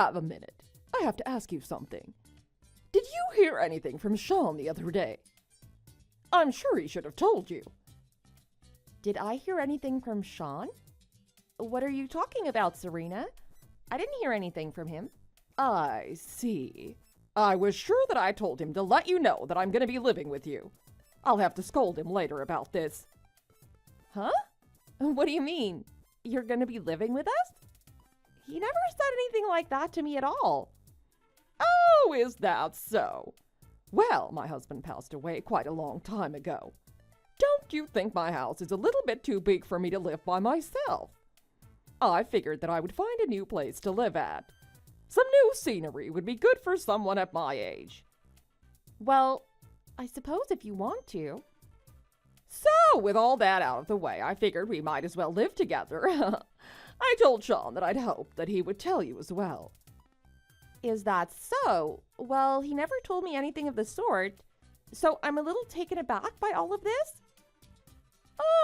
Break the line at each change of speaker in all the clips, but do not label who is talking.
have a minute? I have to ask you something. Did you hear anything from Sean the other day? I'm sure he should have told you.
Did I hear anything from Sean? What are you talking about, Serena? I didn't hear anything from him.
I see. I was sure that I told him to let you know that I'm going to be living with you. I'll have to scold him later about this.
Huh? What do you mean? You're going to be living with us? He never said anything like that to me at all.
Oh, is that so? Well, my husband passed away quite a long time ago. Don't you think my house is a little bit too big for me to live by myself? I figured that I would find a new place to live at. Some new scenery would be good for someone at my age.
Well, I suppose if you want to.
So, with all that out of the way, I figured we might as well live together. I told Sean that I'd hoped that he would tell you as well.
Is that so? Well, he never told me anything of the sort, so I'm a little taken aback by all of this.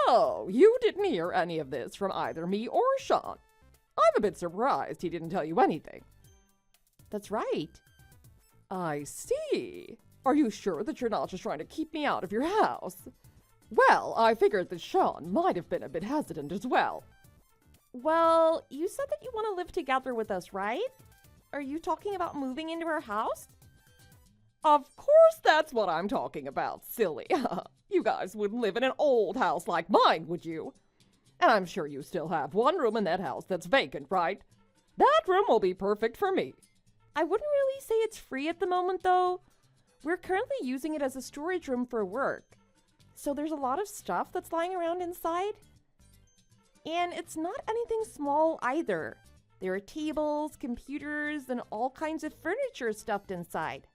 Oh, you didn't hear any of this from either me or Sean. I'm a bit surprised he didn't tell you anything.
That's right.
I see. Are you sure that you're not just trying to keep me out of your house? Well, I figured that Sean might have been a bit hesitant as well.
Well, you said that you want to live together with us, right? Are you talking about moving into our house?
Of course that's what I'm talking about, silly. You guys wouldn't live in an old house like mine, would you? And I'm sure you still have one room in that house that's vacant, right? That room will be perfect for me.
I wouldn't really say it's free at the moment, though. We're currently using it as a storage room for work. So there's a lot of stuff that's lying around inside. And it's not anything small either. There are tables, computers, and all kinds of furniture stuffed inside.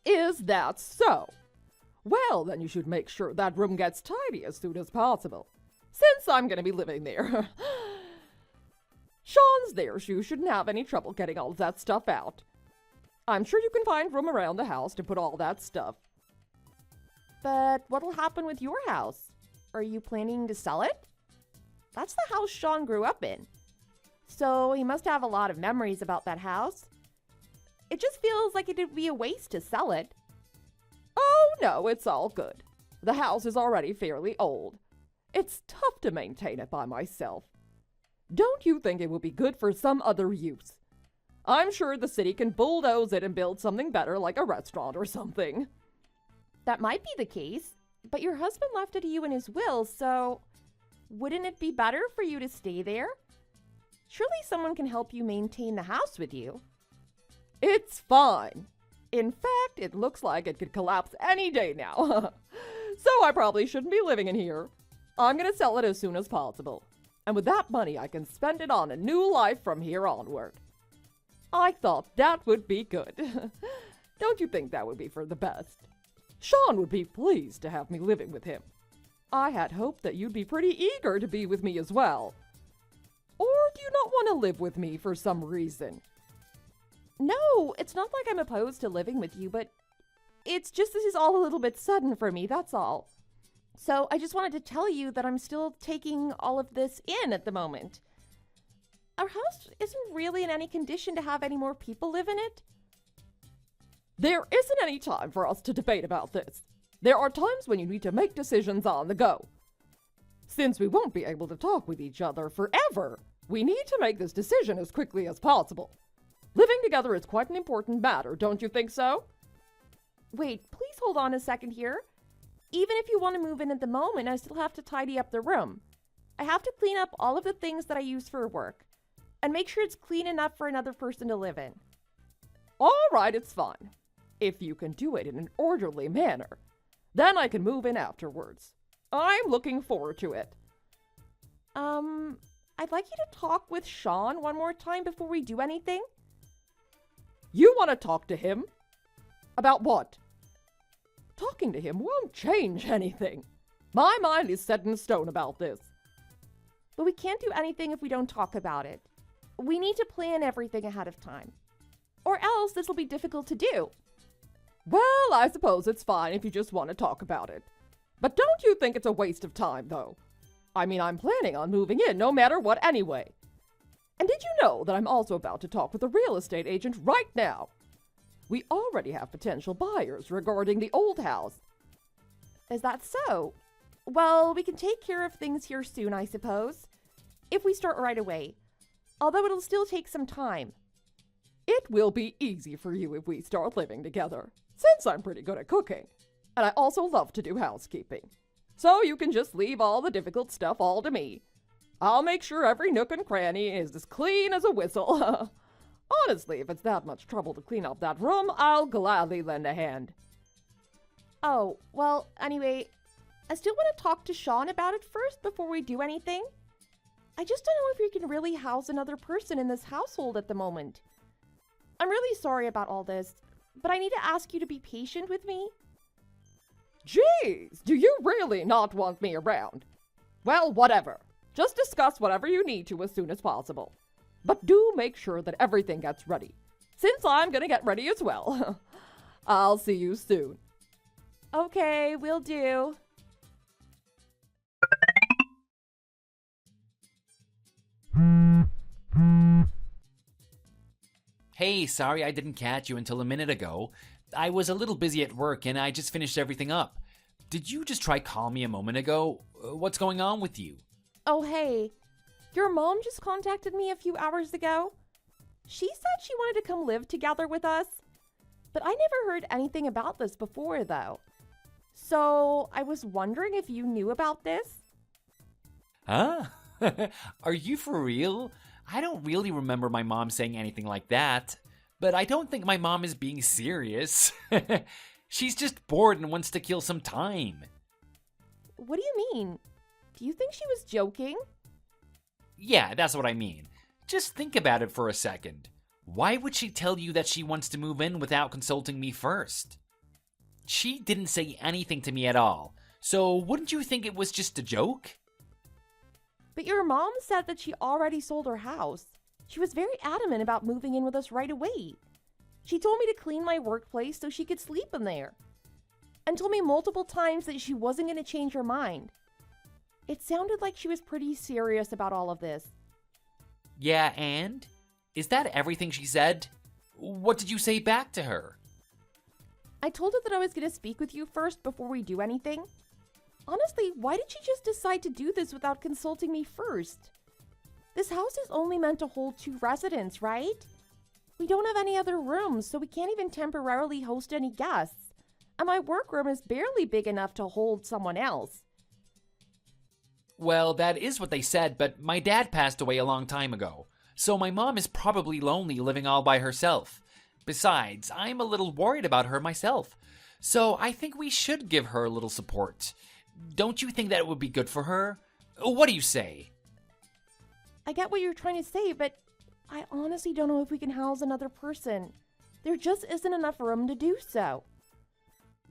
Is that so? Well, then you should make sure that room gets tidy as soon as possible, since I'm going to be living there. Sean's there, so you shouldn't have any trouble getting all of that stuff out. I'm sure you can find room around the house to put all that stuff.
But what'll happen with your house? Are you planning to sell it? That's the house Sean grew up in. So he must have a lot of memories about that house. It just feels like it'd be a waste to sell it.
Oh, no, it's all good. The house is already fairly old. It's tough to maintain it by myself. Don't you think it would be good for some other use? I'm sure the city can bulldoze it and build something better like a restaurant or something.
That might be the case, but your husband left it to you in his will, so wouldn't it be better for you to stay there? Surely someone can help you maintain the house with you.
It's fine. In fact, it looks like it could collapse any day now. So I probably shouldn't be living in here. I'm going to sell it as soon as possible. And with that money, I can spend it on a new life from here onward. I thought that would be good. Don't you think that would be for the best? Sean would be pleased to have me living with him. I had hoped that you'd be pretty eager to be with me as well. Or do you not want to live with me for some reason?
No, it's not like I'm opposed to living with you, but it's just this is all a little bit sudden for me, that's all. So I just wanted to tell you that I'm still taking all of this in at the moment. Our house isn't really in any condition to have any more people live in it.
There isn't any time for us to debate about this. There are times when you need to make decisions on the go. Since we won't be able to talk with each other forever, we need to make this decision as quickly as possible. Living together is quite an important matter, don't you think so?
Wait, please hold on a second here. Even if you want to move in at the moment, I still have to tidy up the room. I have to clean up all of the things that I use for work and make sure it's clean enough for another person to live in.
All right, it's fine. If you can do it in an orderly manner, then I can move in afterwards. I'm looking forward to it.
I'd like you to talk with Sean one more time before we do anything.
You want to talk to him? About what? Talking to him won't change anything. My mind is set in stone about this.
But we can't do anything if we don't talk about it. We need to plan everything ahead of time. Or else this will be difficult to do.
Well, I suppose it's fine if you just want to talk about it. But don't you think it's a waste of time, though? I mean, I'm planning on moving in no matter what anyway. And did you know that I'm also about to talk with a real estate agent right now? We already have potential buyers regarding the old house.
Is that so? Well, we can take care of things here soon, I suppose. If we start right away. Although it'll still take some time.
It will be easy for you if we start living together, since I'm pretty good at cooking. And I also love to do housekeeping. So you can just leave all the difficult stuff all to me. I'll make sure every nook and cranny is as clean as a whistle. Honestly, if it's that much trouble to clean up that room, I'll gladly lend a hand.
Oh, well, anyway, I still want to talk to Sean about it first before we do anything. I just don't know if we can really house another person in this household at the moment. I'm really sorry about all this, but I need to ask you to be patient with me.
Jeez, do you really not want me around? Well, whatever. Just discuss whatever you need to as soon as possible. But do make sure that everything gets ready, since I'm gonna get ready as well. I'll see you soon.
Okay, will do.
Hey, sorry I didn't catch you until a minute ago. I was a little busy at work and I just finished everything up. Did you just try calling me a moment ago? What's going on with you?
Oh, hey. Your mom just contacted me a few hours ago. She said she wanted to come live together with us. But I never heard anything about this before, though. So, I was wondering if you knew about this?
Huh? Are you for real? I don't really remember my mom saying anything like that. But I don't think my mom is being serious. She's just bored and wants to kill some time.
What do you mean? Do you think she was joking?
Yeah, that's what I mean. Just think about it for a second. Why would she tell you that she wants to move in without consulting me first? She didn't say anything to me at all, so wouldn't you think it was just a joke?
But your mom said that she already sold her house. She was very adamant about moving in with us right away. She told me to clean my workplace so she could sleep in there. And told me multiple times that she wasn't going to change her mind. It sounded like she was pretty serious about all of this.
Yeah, and? Is that everything she said? What did you say back to her?
I told her that I was going to speak with you first before we do anything. Honestly, why did she just decide to do this without consulting me first? This house is only meant to hold 2 residents, right? We don't have any other rooms, so we can't even temporarily host any guests. And my workroom is barely big enough to hold someone else.
Well, that is what they said, but my dad passed away a long time ago, so my mom is probably lonely living all by herself. Besides, I'm a little worried about her myself, so I think we should give her a little support. Don't you think that would be good for her? What do you say?
I get what you're trying to say, but I honestly don't know if we can house another person. There just isn't enough room to do so.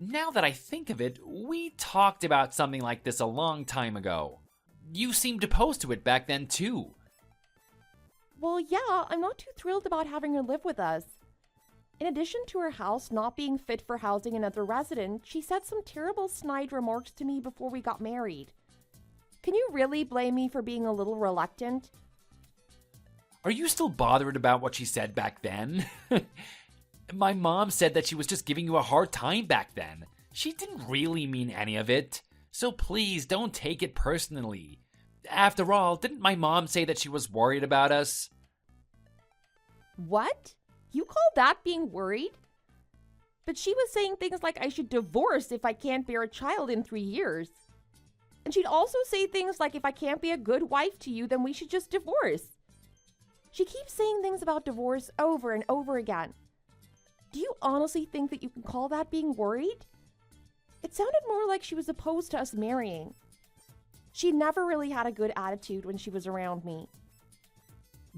Now that I think of it, we talked about something like this a long time ago. You seemed opposed to it back then, too.
Well, yeah, I'm not too thrilled about having her live with us. In addition to her house not being fit for housing another resident, she said some terrible snide remarks to me before we got married. Can you really blame me for being a little reluctant?
Are you still bothered about what she said back then? My mom said that she was just giving you a hard time back then. She didn't really mean any of it. So please don't take it personally. After all, didn't my mom say that she was worried about us?
What? You call that being worried? But she was saying things like I should divorce if I can't bear a child in 3 years. And she'd also say things like if I can't be a good wife to you, then we should just divorce. She keeps saying things about divorce over and over again. Do you honestly think that you can call that being worried? It sounded more like she was opposed to us marrying. She never really had a good attitude when she was around me.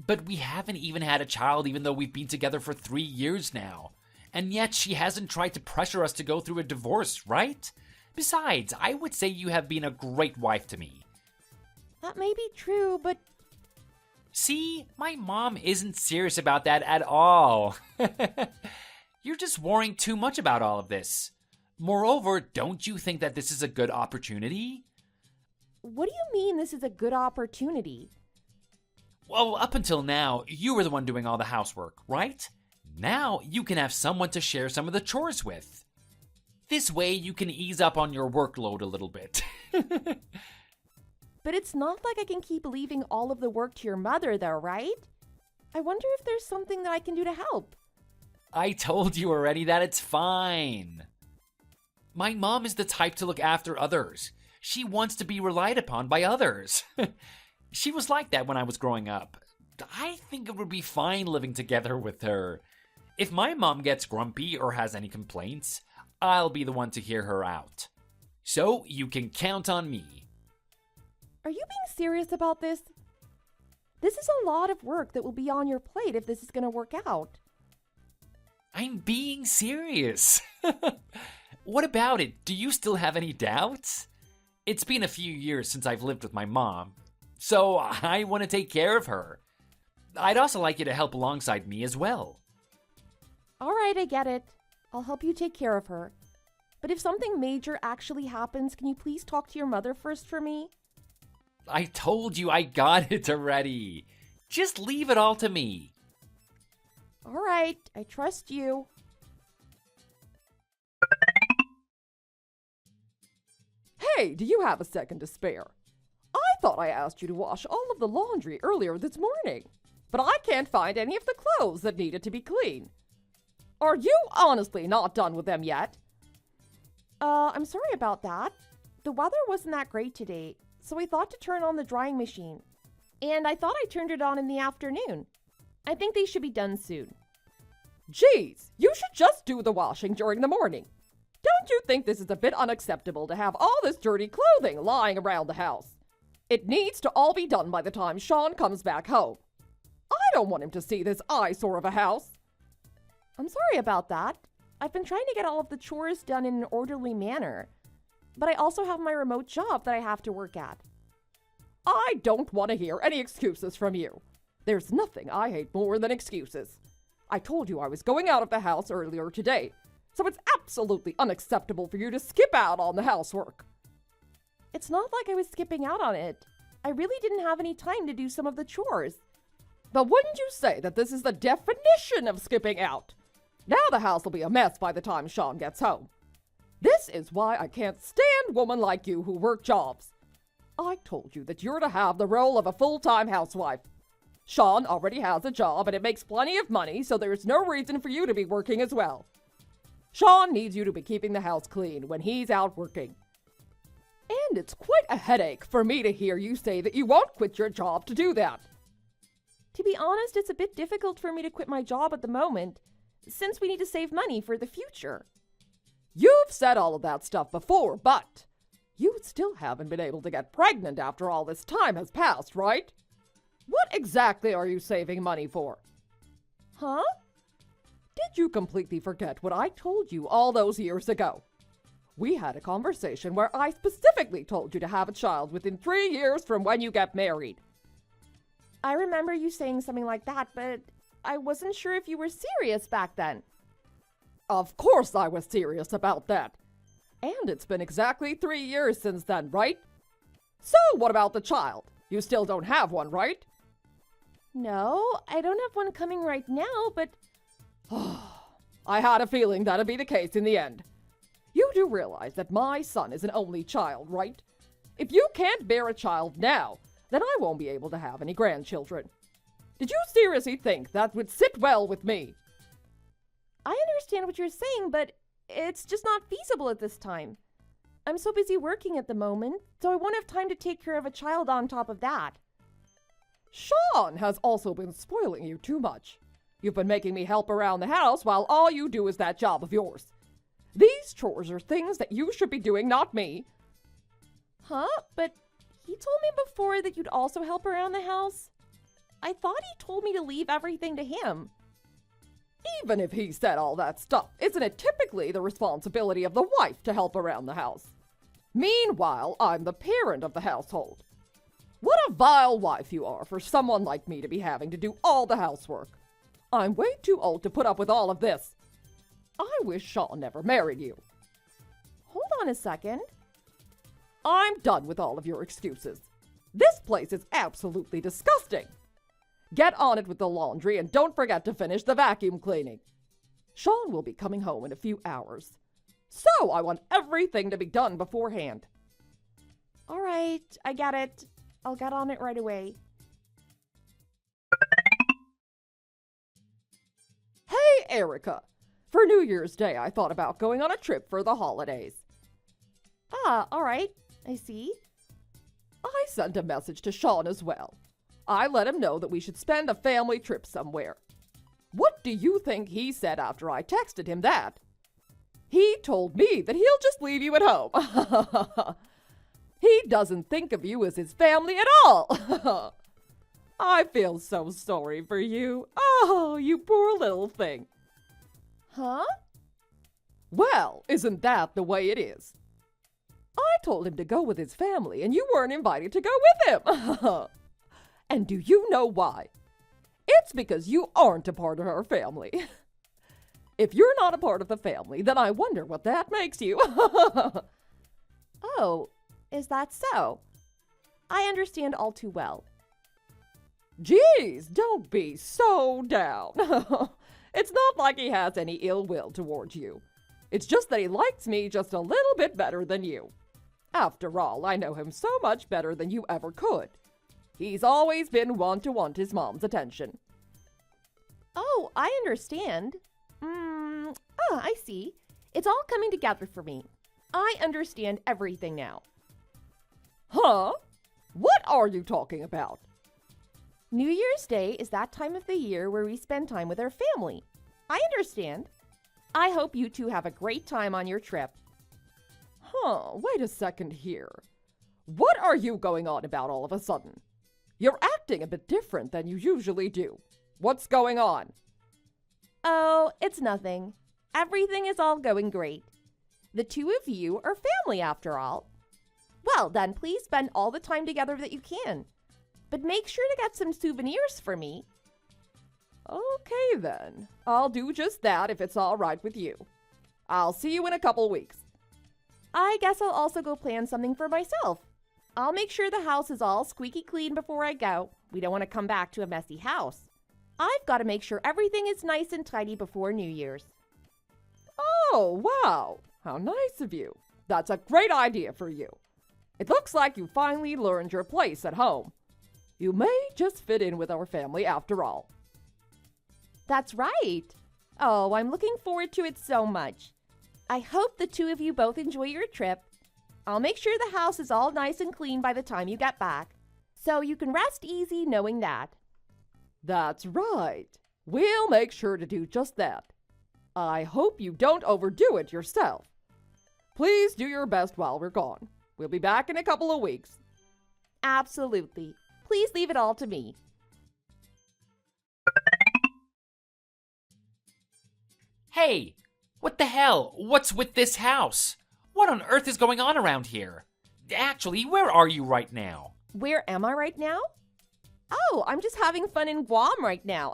But we haven't even had a child even though we've been together for 3 years now. And yet she hasn't tried to pressure us to go through a divorce, right? Besides, I would say you have been a great wife to me.
That may be true, but...
See, my mom isn't serious about that at all. You're just worrying too much about all of this. Moreover, don't you think that this is a good opportunity?
What do you mean this is a good opportunity?
Well, up until now, you were the one doing all the housework, right? Now you can have someone to share some of the chores with. This way you can ease up on your workload a little bit.
But it's not like I can keep leaving all of the work to your mother, though, right? I wonder if there's something that I can do to help.
I told you already that it's fine. My mom is the type to look after others. She wants to be relied upon by others. She was like that when I was growing up. I think it would be fine living together with her. If my mom gets grumpy or has any complaints, I'll be the one to hear her out. So you can count on me.
Are you being serious about this? This is a lot of work that will be on your plate if this is going to work out.
I'm being serious. What about it? Do you still have any doubts? It's been a few years since I've lived with my mom, so I want to take care of her. I'd also like you to help alongside me as well.
All right, I get it. I'll help you take care of her. But if something major actually happens, can you please talk to your mother first for me?
I told you I got it already. Just leave it all to me.
All right, I trust you.
Hey, do you have a second to spare? I thought I asked you to wash all of the laundry earlier this morning, but I can't find any of the clothes that needed to be clean. Are you honestly not done with them yet?
I'm sorry about that. The weather wasn't that great today, so I thought to turn on the drying machine. And I thought I turned it on in the afternoon. I think they should be done soon.
Geez, you should just do the washing during the morning. Don't you think this is a bit unacceptable to have all this dirty clothing lying around the house? It needs to all be done by the time Sean comes back home. I don't want him to see this eyesore of a house.
I'm sorry about that. I've been trying to get all of the chores done in an orderly manner. But I also have my remote job that I have to work at.
I don't want to hear any excuses from you. There's nothing I hate more than excuses. I told you I was going out of the house earlier today, so it's absolutely unacceptable for you to skip out on the housework.
It's not like I was skipping out on it. I really didn't have any time to do some of the chores.
But wouldn't you say that this is the definition of skipping out? Now the house will be a mess by the time Sean gets home. This is why I can't stand women like you who work jobs. I told you that you're to have the role of a full-time housewife. Sean already has a job and it makes plenty of money, so there's no reason for you to be working as well. Sean needs you to be keeping the house clean when he's out working. And it's quite a headache for me to hear you say that you won't quit your job to do that.
To be honest, it's a bit difficult for me to quit my job at the moment, since we need to save money for the future.
You've said all of that stuff before, but you still haven't been able to get pregnant after all this time has passed, right? What exactly are you saving money for?
Huh?
Did you completely forget what I told you all those years ago? We had a conversation where I specifically told you to have a child within 3 years from when you get married.
I remember you saying something like that, but I wasn't sure if you were serious back then.
Of course I was serious about that. And it's been exactly 3 years since then, right? So what about the child? You still don't have one, right?
No, I don't have one coming right now, but...
I had a feeling that'd be the case in the end. You do realize that my son is an only child, right? If you can't bear a child now, then I won't be able to have any grandchildren. Did you seriously think that would sit well with me?
I understand what you're saying, but it's just not feasible at this time. I'm so busy working at the moment, so I won't have time to take care of a child on top of that.
Sean has also been spoiling you too much. You've been making me help around the house while all you do is that job of yours. These chores are things that you should be doing, not me.
Huh? But he told me before that you'd also help around the house. I thought he told me to leave everything to him.
Even if he said all that stuff, isn't it typically the responsibility of the wife to help around the house? Meanwhile, I'm the parent of the household. What a vile wife you are for someone like me to be having to do all the housework. I'm way too old to put up with all of this. I wish Sean never married you.
Hold on a second.
I'm done with all of your excuses. This place is absolutely disgusting. Get on it with the laundry and don't forget to finish the vacuum cleaning. Sean will be coming home in a few hours. So I want everything to be done beforehand.
All right, I get it. I'll get on it right away.
Hey, Erica. For New Year's Day, I thought about going on a trip for the holidays.
Ah, all right. I see.
I sent a message to Sean as well. I let him know that we should spend a family trip somewhere. What do you think he said after I texted him that? He told me that he'll just leave you at home. He doesn't think of you as his family at all. I feel so sorry for you. Oh, you poor little thing.
Huh?
Well, isn't that the way it is? I told him to go with his family, and you weren't invited to go with him. And do you know why? It's because you aren't a part of our family. If you're not a part of the family, then I wonder what that makes you.
Oh, is that so? I understand all too well.
Geez, don't be so down. It's not like he has any ill will towards you. It's just that he likes me just a little bit better than you. After all, I know him so much better than you ever could. He's always been one to want his mom's attention.
Oh, I understand. I see. It's all coming together for me. I understand everything now.
Huh? What are you talking about?
New Year's Day is that time of the year where we spend time with our family. I understand. I hope you two have a great time on your trip.
Huh, wait a second here. What are you going on about all of a sudden? You're acting a bit different than you usually do. What's going on?
Oh, it's nothing. Everything is all going great. The two of you are family after all. Well, then please spend all the time together that you can. But make sure to get some souvenirs for me.
Okay then. I'll do just that if it's all right with you. I'll see you in a couple weeks.
I guess I'll also go plan something for myself. I'll make sure the house is all squeaky clean before I go. We don't want to come back to a messy house. I've got to make sure everything is nice and tidy before New Year's.
Oh, wow. How nice of you. That's a great idea for you. It looks like you finally learned your place at home. You may just fit in with our family after all.
That's right. Oh, I'm looking forward to it so much. I hope the two of you both enjoy your trip. I'll make sure the house is all nice and clean by the time you get back, so you can rest easy knowing that.
That's right. We'll make sure to do just that. I hope you don't overdo it yourself. Please do your best while we're gone. We'll be back in a couple of weeks.
Absolutely. Please leave it all to me.
Hey, what the hell? What's with this house? What on earth is going on around here? Actually, where are you right now?
Where am I right now? Oh, I'm just having fun in Guam right now.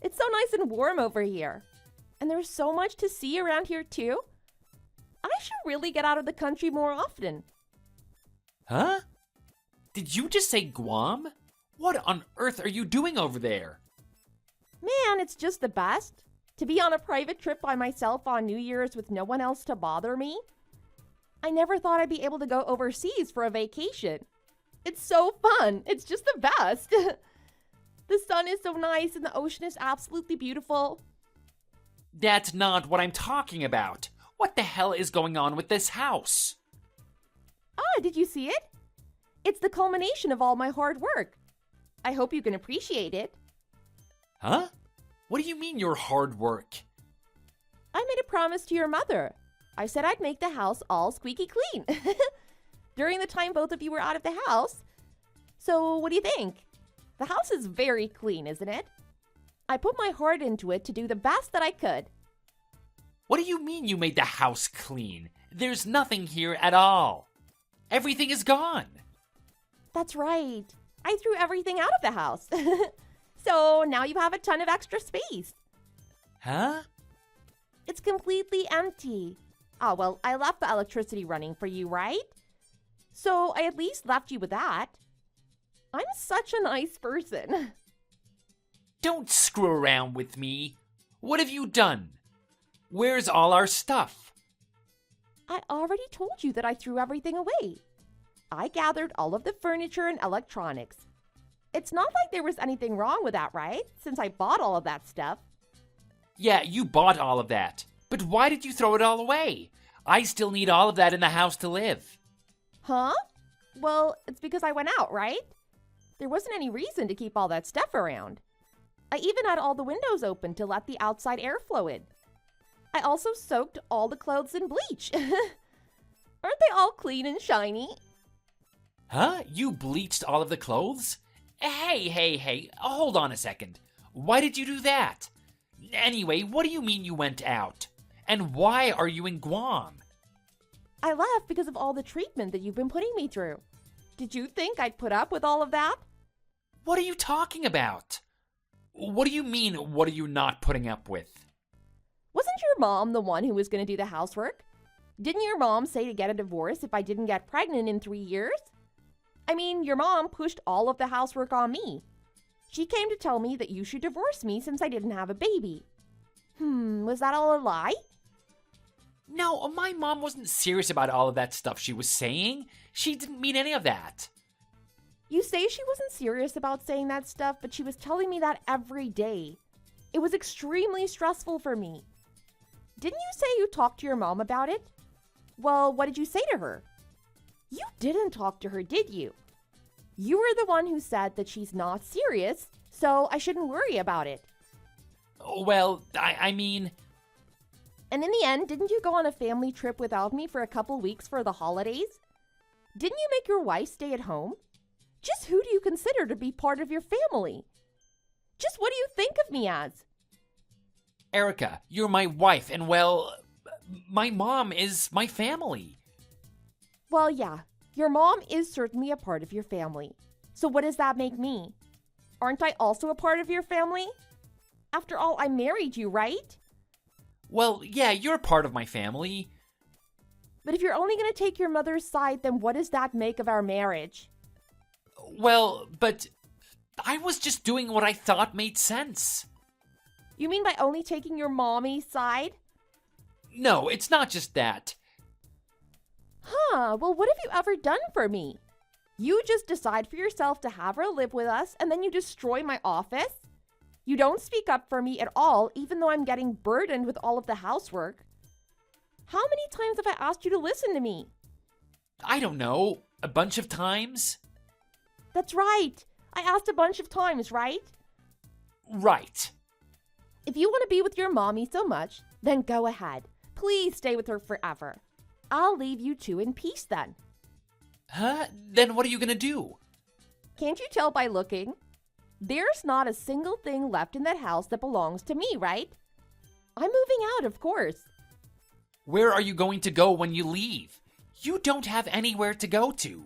It's so nice and warm over here. And there's so much to see around here too. I should really get out of the country more often.
Huh? Did you just say Guam? What on earth are you doing over there?
Man, it's just the best. To be on a private trip by myself on New Year's with no one else to bother me. I never thought I'd be able to go overseas for a vacation. It's so fun. It's just the best. The sun is so nice and the ocean is absolutely beautiful.
That's not what I'm talking about. What the hell is going on with this house?
Ah, did you see it? It's the culmination of all my hard work. I hope you can appreciate it.
Huh? What do you mean your hard work?
I made a promise to your mother. I said I'd make the house all squeaky clean during the time both of you were out of the house. So what do you think? The house is very clean, isn't it? I put my heart into it to do the best that I could.
What do you mean you made the house clean? There's nothing here at all. Everything is gone.
That's right. I threw everything out of the house. So now you have a ton of extra space.
Huh?
It's completely empty. Oh, well, I left the electricity running for you, right? So I at least left you with that. I'm such a nice person.
Don't screw around with me. What have you done? Where's all our stuff?
I already told you that I threw everything away. I gathered all of the furniture and electronics. It's not like there was anything wrong with that, right? Since I bought all of that stuff.
Yeah, you bought all of that. But why did you throw it all away? I still need all of that in the house to live.
Huh? Well, it's because I went out, right? There wasn't any reason to keep all that stuff around. I even had all the windows open to let the outside air flow in. I also soaked all the clothes in bleach. Aren't they all clean and shiny?
Huh? You bleached all of the clothes? Hey, hold on a second. Why did you do that? Anyway, what do you mean you went out? And why are you in Guam?
I left because of all the treatment that you've been putting me through. Did you think I'd put up with all of that?
What are you talking about? What do you mean, what are you not putting up with?
Wasn't your mom the one who was going to do the housework? Didn't your mom say to get a divorce if I didn't get pregnant in 3 years? I mean, your mom pushed all of the housework on me. She came to tell me that you should divorce me since I didn't have a baby. Was that all a lie?
No, my mom wasn't serious about all of that stuff she was saying. She didn't mean any of that.
You say she wasn't serious about saying that stuff, but she was telling me that every day. It was extremely stressful for me. Didn't you say you talked to your mom about it? Well, what did you say to her? You didn't talk to her, did you? You were the one who said that she's not serious, so I shouldn't worry about it.
Well, I mean...
And in the end, didn't you go on a family trip without me for a couple weeks for the holidays? Didn't you make your wife stay at home? Just who do you consider to be part of your family? Just what do you think of me as?
Erica, you're my wife, and well, my mom is my family.
Well, yeah, your mom is certainly a part of your family. So what does that make me? Aren't I also a part of your family? After all, I married you, right?
Well, yeah, you're a part of my family.
But if you're only going to take your mother's side, then what does that make of our marriage?
Well, but I was just doing what I thought made sense.
You mean by only taking your mommy's side?
No, it's not just that.
Well, what have you ever done for me? You just decide for yourself to have her live with us, and then you destroy my office? You don't speak up for me at all, even though I'm getting burdened with all of the housework. How many times have I asked you to listen to me?
I don't know, a bunch of times?
That's right. I asked a bunch of times, right?
Right.
If you want to be with your mommy so much, then go ahead. Please stay with her forever. I'll leave you two in peace then.
Huh? Then what are you gonna do?
Can't you tell by looking? There's not a single thing left in that house that belongs to me, right? I'm moving out, of course.
Where are you going to go when you leave? You don't have anywhere to go to.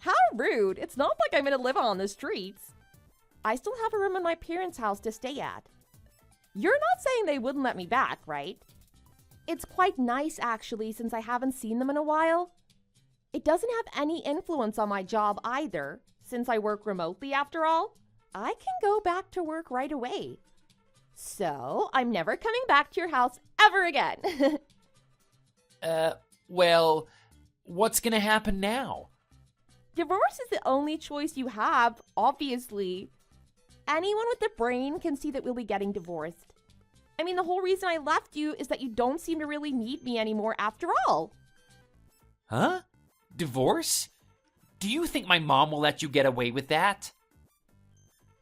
How rude. It's not like I'm going to live on the streets. I still have a room in my parents' house to stay at. You're not saying they wouldn't let me back, right? It's quite nice, actually, since I haven't seen them in a while. It doesn't have any influence on my job either, since I work remotely after all. I can go back to work right away. So, I'm never coming back to your house ever again.
Well, what's gonna happen now?
Divorce is the only choice you have, obviously. Anyone with a brain can see that we'll be getting divorced. I mean, the whole reason I left you is that you don't seem to really need me anymore after all.
Huh? Divorce? Do you think my mom will let you get away with that?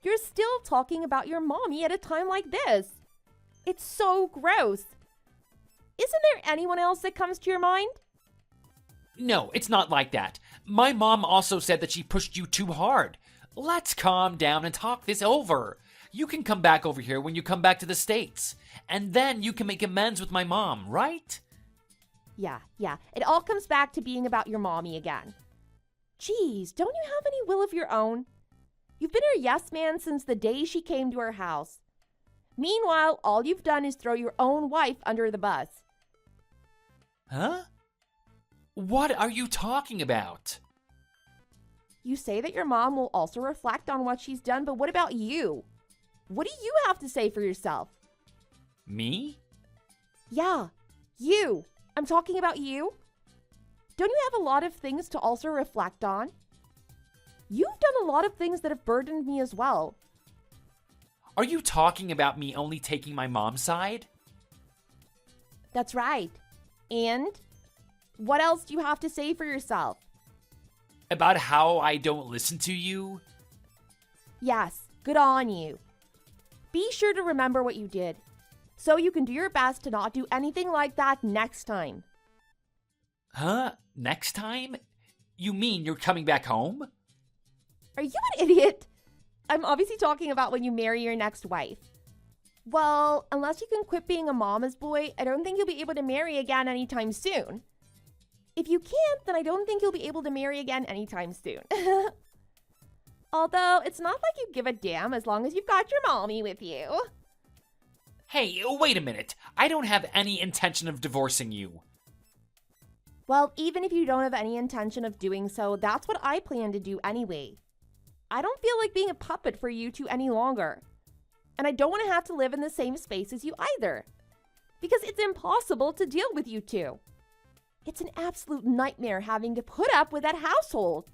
You're still talking about your mommy at a time like this. It's so gross. Isn't there anyone else that comes to your mind?
No, it's not like that. My mom also said that she pushed you too hard. Let's calm down and talk this over. You can come back over here when you come back to the States. And then you can make amends with my mom, right?
Yeah. It all comes back to being about your mommy again. Geez, don't you have any will of your own? You've been her yes man since the day she came to our house. Meanwhile, all you've done is throw your own wife under the bus.
Huh? What are you talking about?
You say that your mom will also reflect on what she's done, but what about you? What do you have to say for yourself?
Me?
Yeah, you. I'm talking about you. Don't you have a lot of things to also reflect on? You've done a lot of things that have burdened me as well.
Are you talking about me only taking my mom's side?
That's right. And what else do you have to say for yourself?
About how I don't listen to you?
Yes, good on you. Be sure to remember what you did, so you can do your best to not do anything like that next time.
Huh? Next time? You mean you're coming back home?
Are you an idiot? I'm obviously talking about when you marry your next wife. Well, unless you can quit being a mama's boy, I don't think you'll be able to marry again anytime soon. If you can't, then I don't think you'll be able to marry again anytime soon. Although, it's not like you give a damn as long as you've got your mommy with you.
Hey, wait a minute. I don't have any intention of divorcing you.
Well, even if you don't have any intention of doing so, that's what I plan to do anyway. I don't feel like being a puppet for you two any longer. And I don't want to have to live in the same space as you either. Because it's impossible to deal with you two. It's an absolute nightmare having to put up with that household.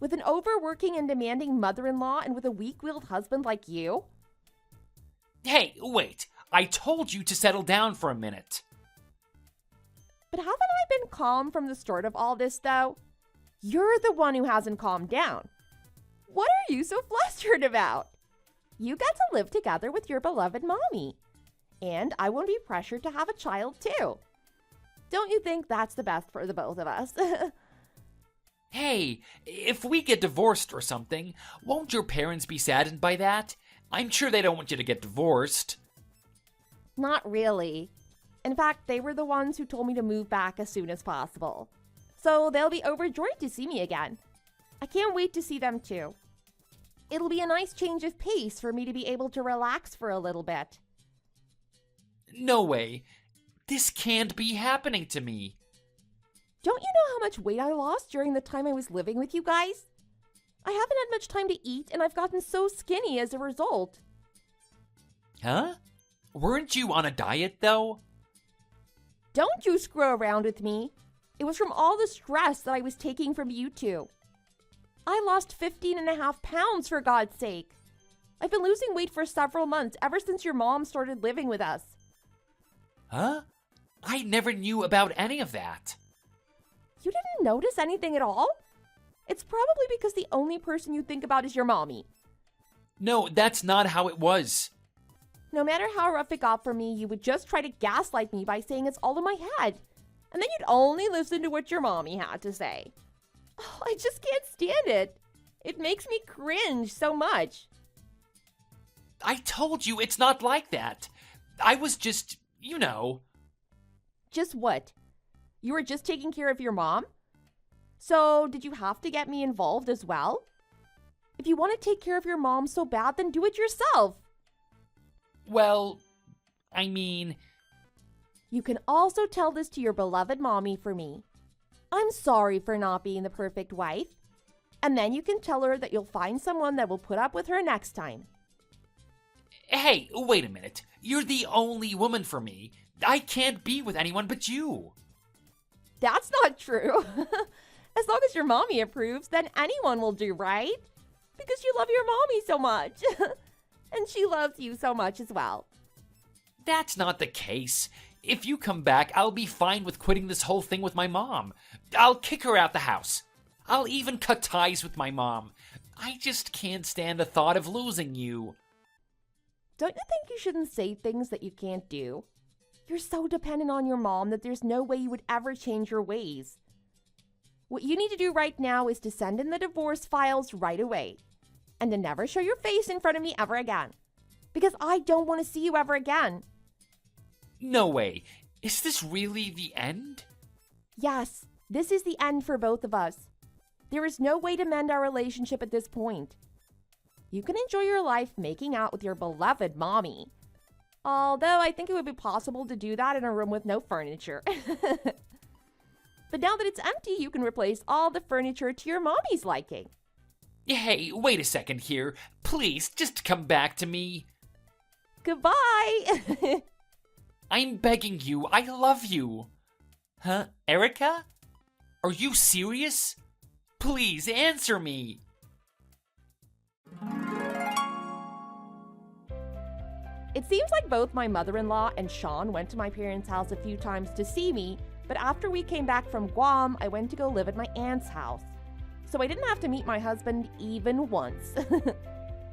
With an overworking and demanding mother-in-law and with a weak-willed husband like you.
Hey, wait. I told you to settle down for a minute.
But haven't I been calm from the start of all this, though? You're the one who hasn't calmed down. What are you so flustered about? You get to live together with your beloved mommy. And I won't be pressured to have a child, too. Don't you think that's the best for the both of us?
Hey, if we get divorced or something, won't your parents be saddened by that? I'm sure they don't want you to get divorced.
Not really. In fact, they were the ones who told me to move back as soon as possible. So they'll be overjoyed to see me again. I can't wait to see them too. It'll be a nice change of pace for me to be able to relax for a little bit.
No way. This can't be happening to me.
Don't you know how much weight I lost during the time I was living with you guys? I haven't had much time to eat, and I've gotten so skinny as a result.
Huh? Weren't you on a diet, though?
Don't you screw around with me. It was from all the stress that I was taking from you two. I lost 15.5 pounds, for God's sake. I've been losing weight for several months, ever since your mom started living with us.
Huh? I never knew about any of that.
You didn't notice anything at all? It's probably because the only person you think about is your mommy.
No, that's not how it was.
No matter how rough it got for me, you would just try to gaslight me by saying it's all in my head. And then you'd only listen to what your mommy had to say. Oh, I just can't stand it. It makes me cringe so much.
I told you it's not like that. I was just, you know.
Just what? You were just taking care of your mom? So, did you have to get me involved as well? If you want to take care of your mom so bad, then do it yourself.
Well, I mean...
You can also tell this to your beloved mommy for me. I'm sorry for not being the perfect wife. And then you can tell her that you'll find someone that will put up with her next time.
Hey, wait a minute. You're the only woman for me. I can't be with anyone but you.
That's not true. As long as your mommy approves, then anyone will do, right? Because you love your mommy so much. And she loves you so much as well.
That's not the case. If you come back, I'll be fine with quitting this whole thing with my mom. I'll kick her out the house. I'll even cut ties with my mom. I just can't stand the thought of losing you.
Don't you think you shouldn't say things that you can't do? You're so dependent on your mom that there's no way you would ever change your ways. What you need to do right now is to send in the divorce files right away. And to never show your face in front of me ever again. Because I don't want to see you ever again.
No way. Is this really the end?
Yes, this is the end for both of us. There is no way to mend our relationship at this point. You can enjoy your life making out with your beloved mommy. Although I think it would be possible to do that in a room with no furniture. But now that it's empty, you can replace all the furniture to your mommy's liking.
Hey, wait a second here. Please, just come back to me.
Goodbye.
I'm begging you. I love you. Huh? Erica? Are you serious? Please answer me.
It seems like both my mother-in-law and Sean went to my parents' house a few times to see me, but after we came back from Guam, I went to go live at my aunt's house. So I didn't have to meet my husband even once.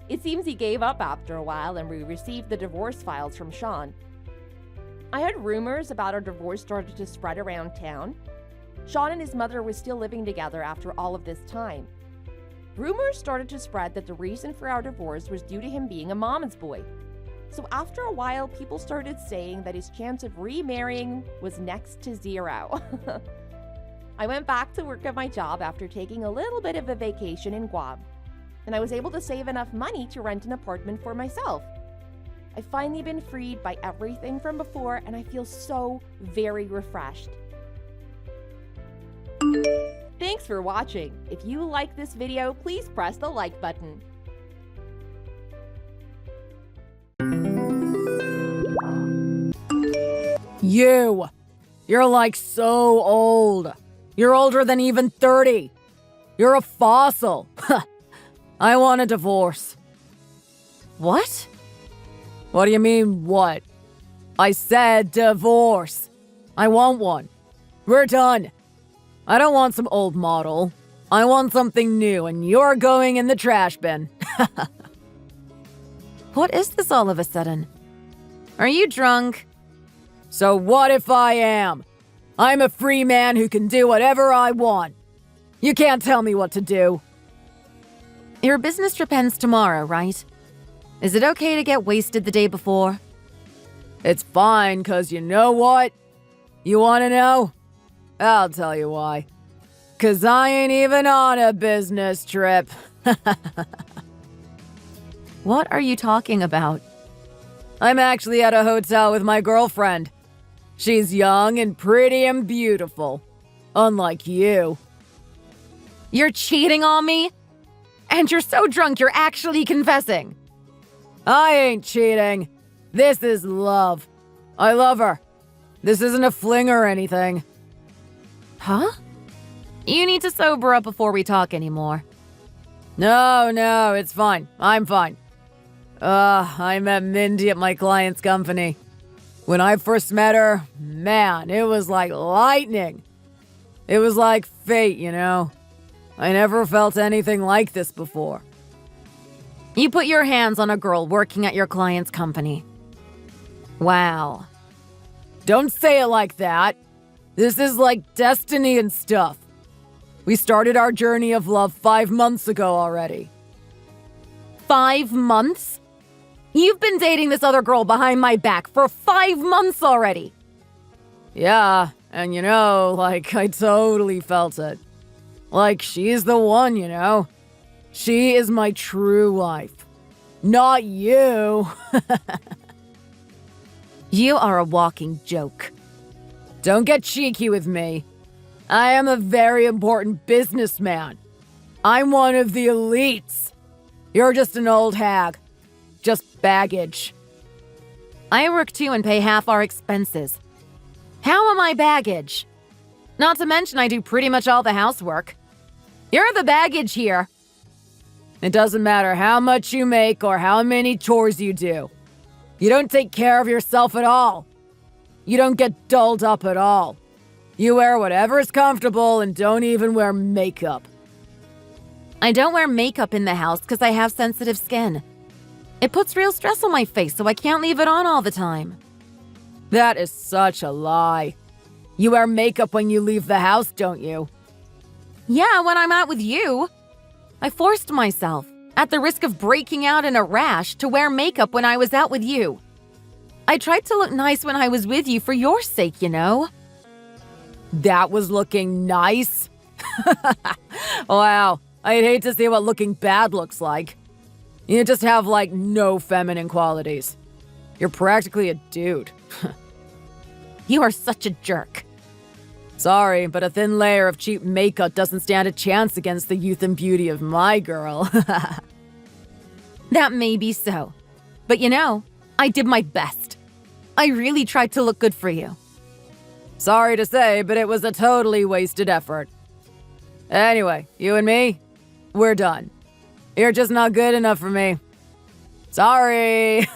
It seems he gave up after a while and we received the divorce files from Sean. I heard rumors about our divorce started to spread around town. Sean and his mother were still living together after all of this time. Rumors started to spread that the reason for our divorce was due to him being a mama's boy. So after a while, people started saying that his chance of remarrying was next to zero. I went back to work at my job after taking a little bit of a vacation in Guam, and I was able to save enough money to rent an apartment for myself. I've finally been freed by everything from before, and I feel so very refreshed. Thanks for watching. If you like this video, please press the like button.
You're like so old. You're older than even 30. You're a fossil. I want a divorce. What? What do you mean, what? I said divorce. I want one. We're done. I don't want some old model. I want something new, and you're going in the trash bin. What is this all of a sudden? Are you drunk? So what if I am? I'm a free man who can do whatever I want. You can't tell me what to do. Your business trip ends tomorrow, right? Is it okay to get wasted the day before? It's fine, 'cause you know what? You want to know? I'll tell you why. 'Cause I ain't even on a business trip. What are you talking about? I'm actually at a hotel with my girlfriend. She's young and pretty and beautiful. Unlike you. You're cheating on me? And you're so drunk you're actually confessing. I ain't cheating. This is love. I love her. This isn't a fling or anything. Huh? You need to sober up before we talk anymore. No, it's fine. I'm fine. I met Mindy at my client's company. When I first met her, man, it was like lightning. It was like fate, you know? I never felt anything like this before. You put your hands on a girl working at your client's company. Wow. Don't say it like that. This is like destiny and stuff. We started our journey of love 5 months ago already. 5 months? You've been dating this other girl behind my back for 5 months already. Yeah, and you know, like, I totally felt it. Like, she's the one, you know? She is my true life. Not you. You are a walking joke. Don't get cheeky with me. I am a very important businessman. I'm one of the elites. You're just an old hag. Just baggage. I work too and pay half our expenses. How am I baggage? Not to mention I do pretty much all the housework. You're the baggage here. It doesn't matter how much you make or how many chores you do. You don't take care of yourself at all. You don't get dolled up at all. You wear whatever's comfortable and don't even wear makeup. I don't wear makeup in the house because I have sensitive skin. It puts real stress on my face, so I can't leave it on all the time. That is such a lie. You wear makeup when you leave the house, don't you? Yeah, when I'm out with you. I forced myself, at the risk of breaking out in a rash, to wear makeup when I was out with you. I tried to look nice when I was with you for your sake, you know? That was looking nice? Wow, I'd hate to see what looking bad looks like. You just have, like, no feminine qualities. You're practically a dude. You are such a jerk. Sorry, but a thin layer of cheap makeup doesn't stand a chance against the youth and beauty of my girl.
That may be so. But you know, I did my best. I really tried to look good for you.
Sorry to say, but it was a totally wasted effort. Anyway, you and me, we're done. You're just not good enough for me. Sorry.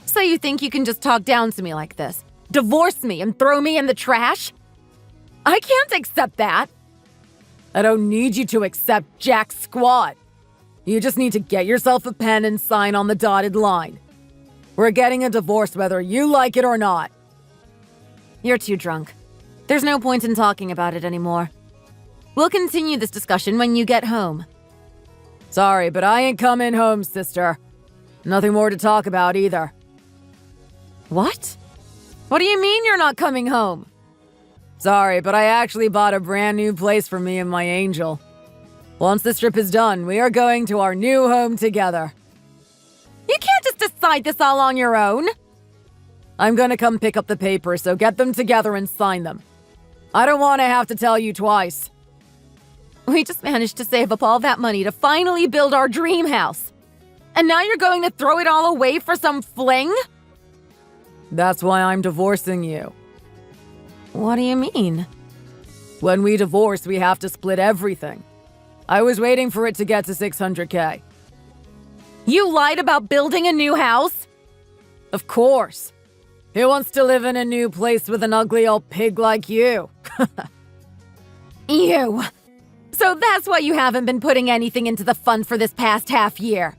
So you think you can just talk down to me like this? Divorce me and throw me in the trash? I can't accept that.
I don't need you to accept jack squat. You just need to get yourself a pen and sign on the dotted line. We're getting a divorce whether you like it or not.
You're too drunk. There's no point in talking about it anymore. We'll continue this discussion when you get home.
Sorry, but I ain't coming home, sister. Nothing more to talk about either.
What? What do you mean you're not coming home?
Sorry, but I actually bought a brand new place for me and my angel. Once this trip is done, we are going to our new home together.
You can't just decide this all on your own.
I'm gonna come pick up the papers, so get them together and sign them. I don't want to have to tell you twice.
We just managed to save up all that money to finally build our dream house. And now you're going to throw it all away for some fling?
That's why I'm divorcing you.
What do you mean?
When we divorce, we have to split everything. I was waiting for it to get to 600K.
You lied about building a new house?
Of course. Who wants to live in a new place with an ugly old pig like you?
You. So that's why you haven't been putting anything into the fund for this past half year.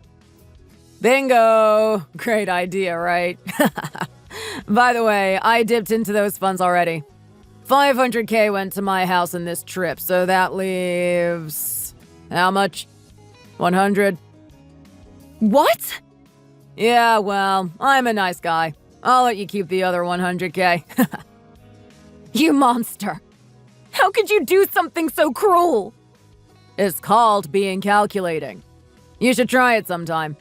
Bingo! Great idea, right? By the way, I dipped into those funds already. 500K went to my house in this trip, so that leaves... how much? 100?
What?
Yeah, well, I'm a nice guy. I'll let you keep the other 100K.
You monster. How could you do something so cruel?
It's called being calculating. You should try it sometime.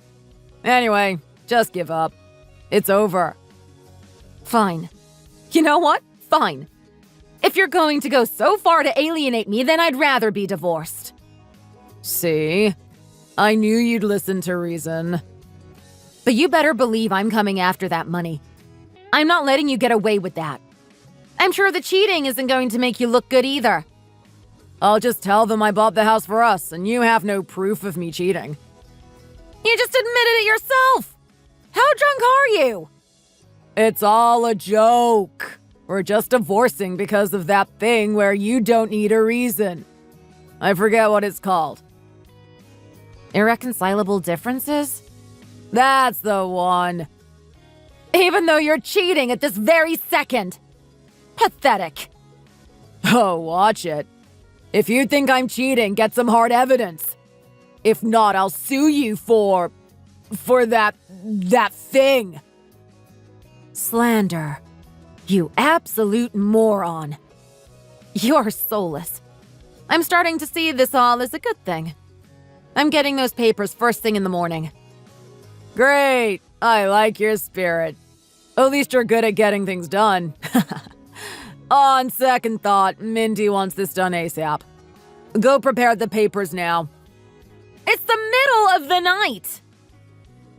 Anyway, just give up. It's over.
Fine. You know what? Fine. If you're going to go so far to alienate me, then I'd rather be divorced.
See? I knew you'd listen to reason.
But you better believe I'm coming after that money. I'm not letting you get away with that. I'm sure the cheating isn't going to make you look good either.
I'll just tell them I bought the house for us, and you have no proof of me cheating.
You just admitted it yourself! How drunk are you?
It's all a joke. We're just divorcing because of that thing where you don't need a reason. I forget what it's called.
Irreconcilable differences?
That's the one.
Even though you're cheating at this very second. Pathetic.
Oh, watch it. If you think I'm cheating, get some hard evidence. If not, I'll sue you for that thing.
Slander. You absolute moron. You're soulless. I'm starting to see this all as a good thing. I'm getting those papers first thing in the morning.
Great. I like your spirit. At least you're good at getting things done. On second thought, Mindy wants this done ASAP. Go prepare the papers now.
It's the middle of the night!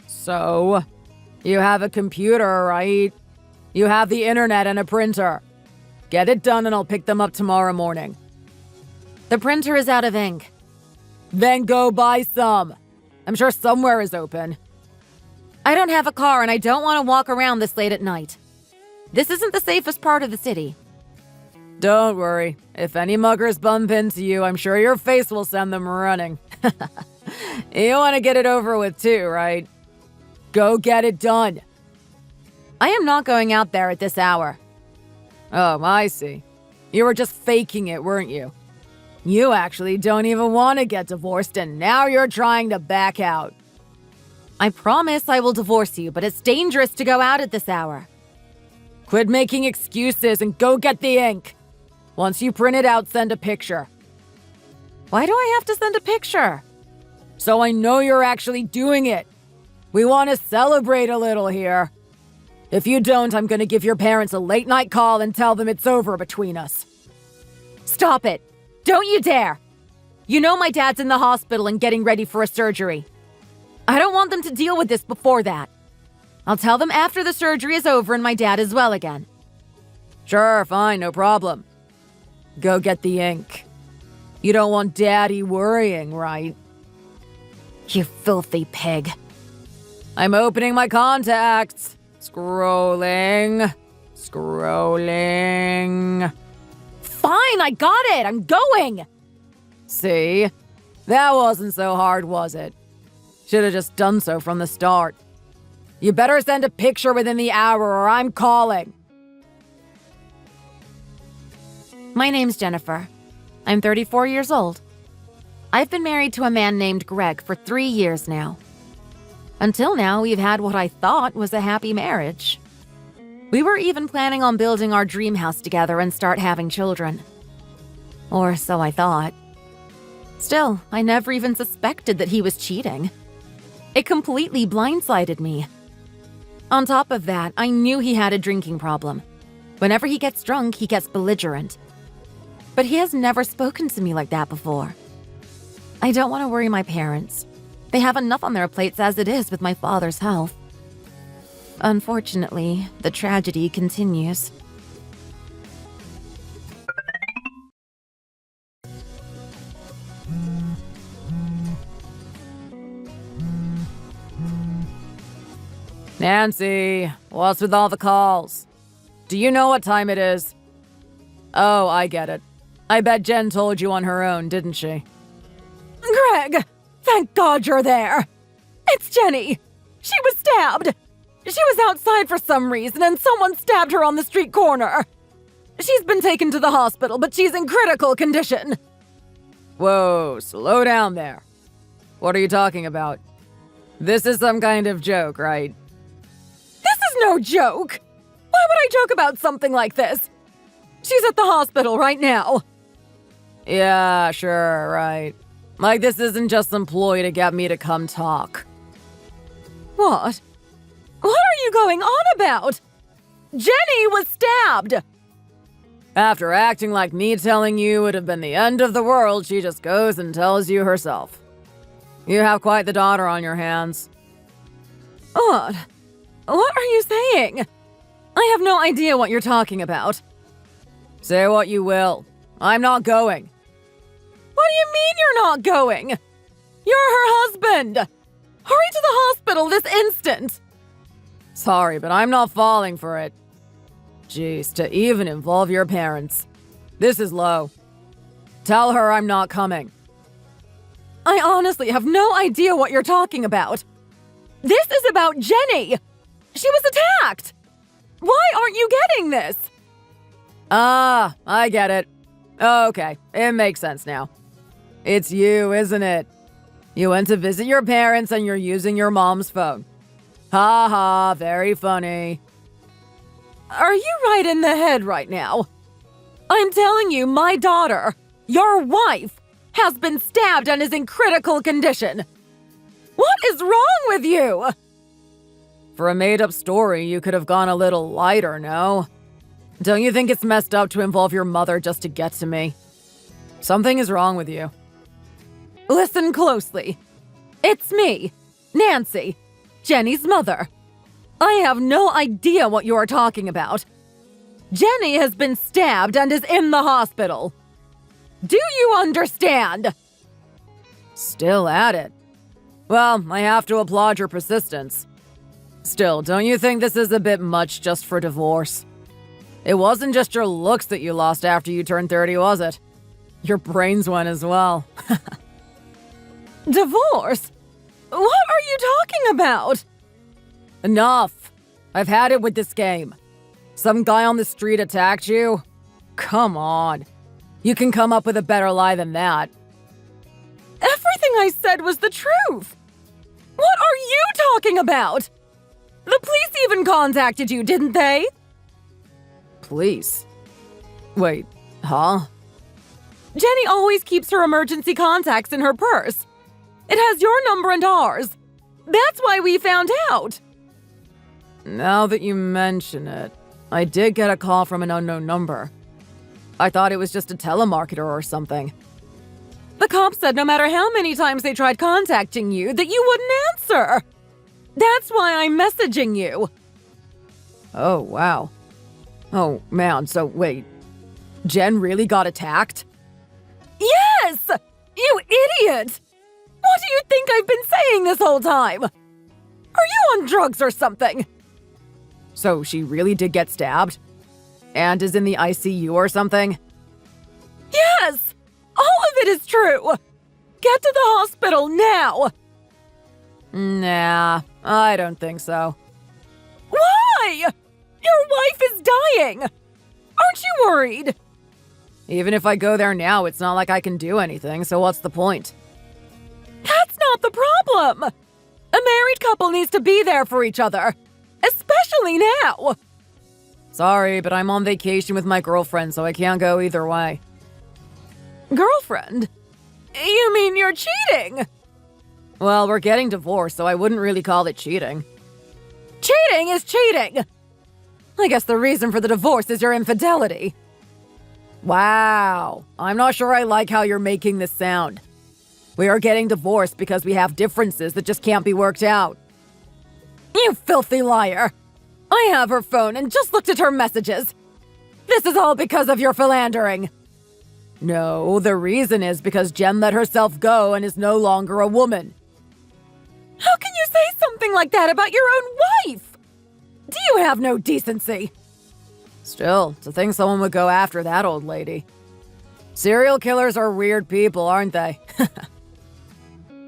So, you have a computer, right? You have the internet and a printer. Get it done and I'll pick them up tomorrow morning.
The printer is out of ink.
Then go buy some. I'm sure somewhere is open.
I don't have a car and I don't want to walk around this late at night. This isn't the safest part of the city.
Don't worry. If any muggers bump into you, I'm sure your face will send them running. You want to get it over with too, right? Go get it done.
I am not going out there at this hour.
Oh, I see. You were just faking it, weren't you? You actually don't even want to get divorced, and now you're trying to back out.
I promise I will divorce you, but it's dangerous to go out at this hour.
Quit making excuses and go get the ink. Once you print it out, send a picture.
Why do I have to send a picture?
So I know you're actually doing it. We want to celebrate a little here. If you don't, I'm gonna give your parents a late-night call and tell them it's over between us. Stop it! Don't you dare! You know my dad's in the hospital and getting ready for a surgery. I don't want them to deal with this before that. I'll tell them after the surgery is over and my dad is well again. Sure, fine, no problem. Go get the ink. You don't want Daddy worrying, right? You filthy pig. I'm opening my contacts. Scrolling. Fine, I got it. I'm going. See? That wasn't so hard, was it? Should have just done so from the start. You better send a picture within the hour or I'm calling. My name's Jennifer. I'm 34 years old. I've been married to a man named Greg for 3 years now. Until now, we've had what I thought was a happy marriage. We were even planning on building our dream house together and start having children. Or so I thought. Still, I never even suspected that he was cheating. It completely blindsided me. On top of that, I knew he had a drinking problem. Whenever he gets drunk, he gets belligerent. But he has never spoken to me like that before. I don't want to worry my parents. They have enough on their plates as it is with my father's health. Unfortunately, the tragedy continues. Nancy, what's with all the calls? Do you know what time it is? Oh, I get it. I bet Jen told you on her own, didn't she? Greg, thank God you're there. It's Jenny. She was stabbed. She was outside for some reason and someone stabbed her on the street corner. She's been taken to the hospital, but she's in critical condition. Whoa, slow down there. What are you talking about? This is some kind of joke, right? This is no joke. Why would I joke about something like this? She's at the hospital right now. Yeah, sure, right. Like this isn't just some ploy to get me to come talk. What? What are you going on about? Jenny was stabbed! After acting like me telling you would have been the end of the world, she just goes and tells you herself. You have quite the daughter on your hands. What? What are you saying? I have no idea what you're talking about. Say what you will. I'm not going. What do you mean you're not going? You're her husband! Hurry to the hospital this instant! Sorry, but I'm not falling for it. Jeez, to even involve your parents. This is low. Tell her I'm not coming. I honestly have no idea what you're talking about. This is about Jenny! She was attacked! Why aren't you getting this? Ah, I get it. Okay, it makes sense now. It's you, isn't it? You went to visit your parents and you're using your mom's phone. Ha ha, very funny. Are you right in the head right now? I'm telling you, my daughter, your wife, has been stabbed and is in critical condition. What is wrong with you? For a made-up story, you could have gone a little lighter, no? Don't you think it's messed up to involve your mother just to get to me? Something is wrong with you. Listen closely. It's me, Nancy, Jenny's mother. I have no idea what you are talking about. Jenny has been stabbed and is in the hospital. Do you understand? Still at it. Well, I have to applaud your persistence. Still, don't you think this is a bit much just for divorce? It wasn't just your looks that you lost after you turned 30, was it? Your brains went as well. Divorce? What are you talking about? Enough. I've had it with this game. Some guy on the street attacked you? Come on. You can come up with a better lie than that. Everything I said was the truth. What are you talking about? The police even contacted you, didn't they? Police? Wait, huh? Jenny always keeps her emergency contacts in her purse. It has your number and ours. That's why we found out. Now that you mention it, I did get a call from an unknown number. I thought it was just a telemarketer or something. The cops said no matter how many times they tried contacting you, that you wouldn't answer. That's why I'm messaging you. Oh, wow. Oh, man, so wait. Jen really got attacked? Yes! You idiot! What do you think I've been saying this whole time? Are you on drugs or something? So she really did get stabbed? And is in the ICU or something? Yes! All of it is true! Get to the hospital now! Nah, I don't think so. Why? Your wife is dying! Aren't you worried? Even if I go there now, it's not like I can do anything, so what's the point? That's not the problem! A married couple needs to be there for each other, especially now! Sorry, but I'm on vacation with my girlfriend, so I can't go either way. Girlfriend? You mean you're cheating? Well, we're getting divorced, so I wouldn't really call it cheating. Cheating is cheating! I guess the reason for the divorce is your infidelity. Wow, I'm not sure I like how you're making this sound. We are getting divorced because we have differences that just can't be worked out. You filthy liar! I have her phone and just looked at her messages. This is all because of your philandering. No, the reason is because Jen let herself go and is no longer a woman. How can you say something like that about your own wife? Do you have no decency? Still, to think someone would go after that old lady. Serial killers are weird people, aren't they?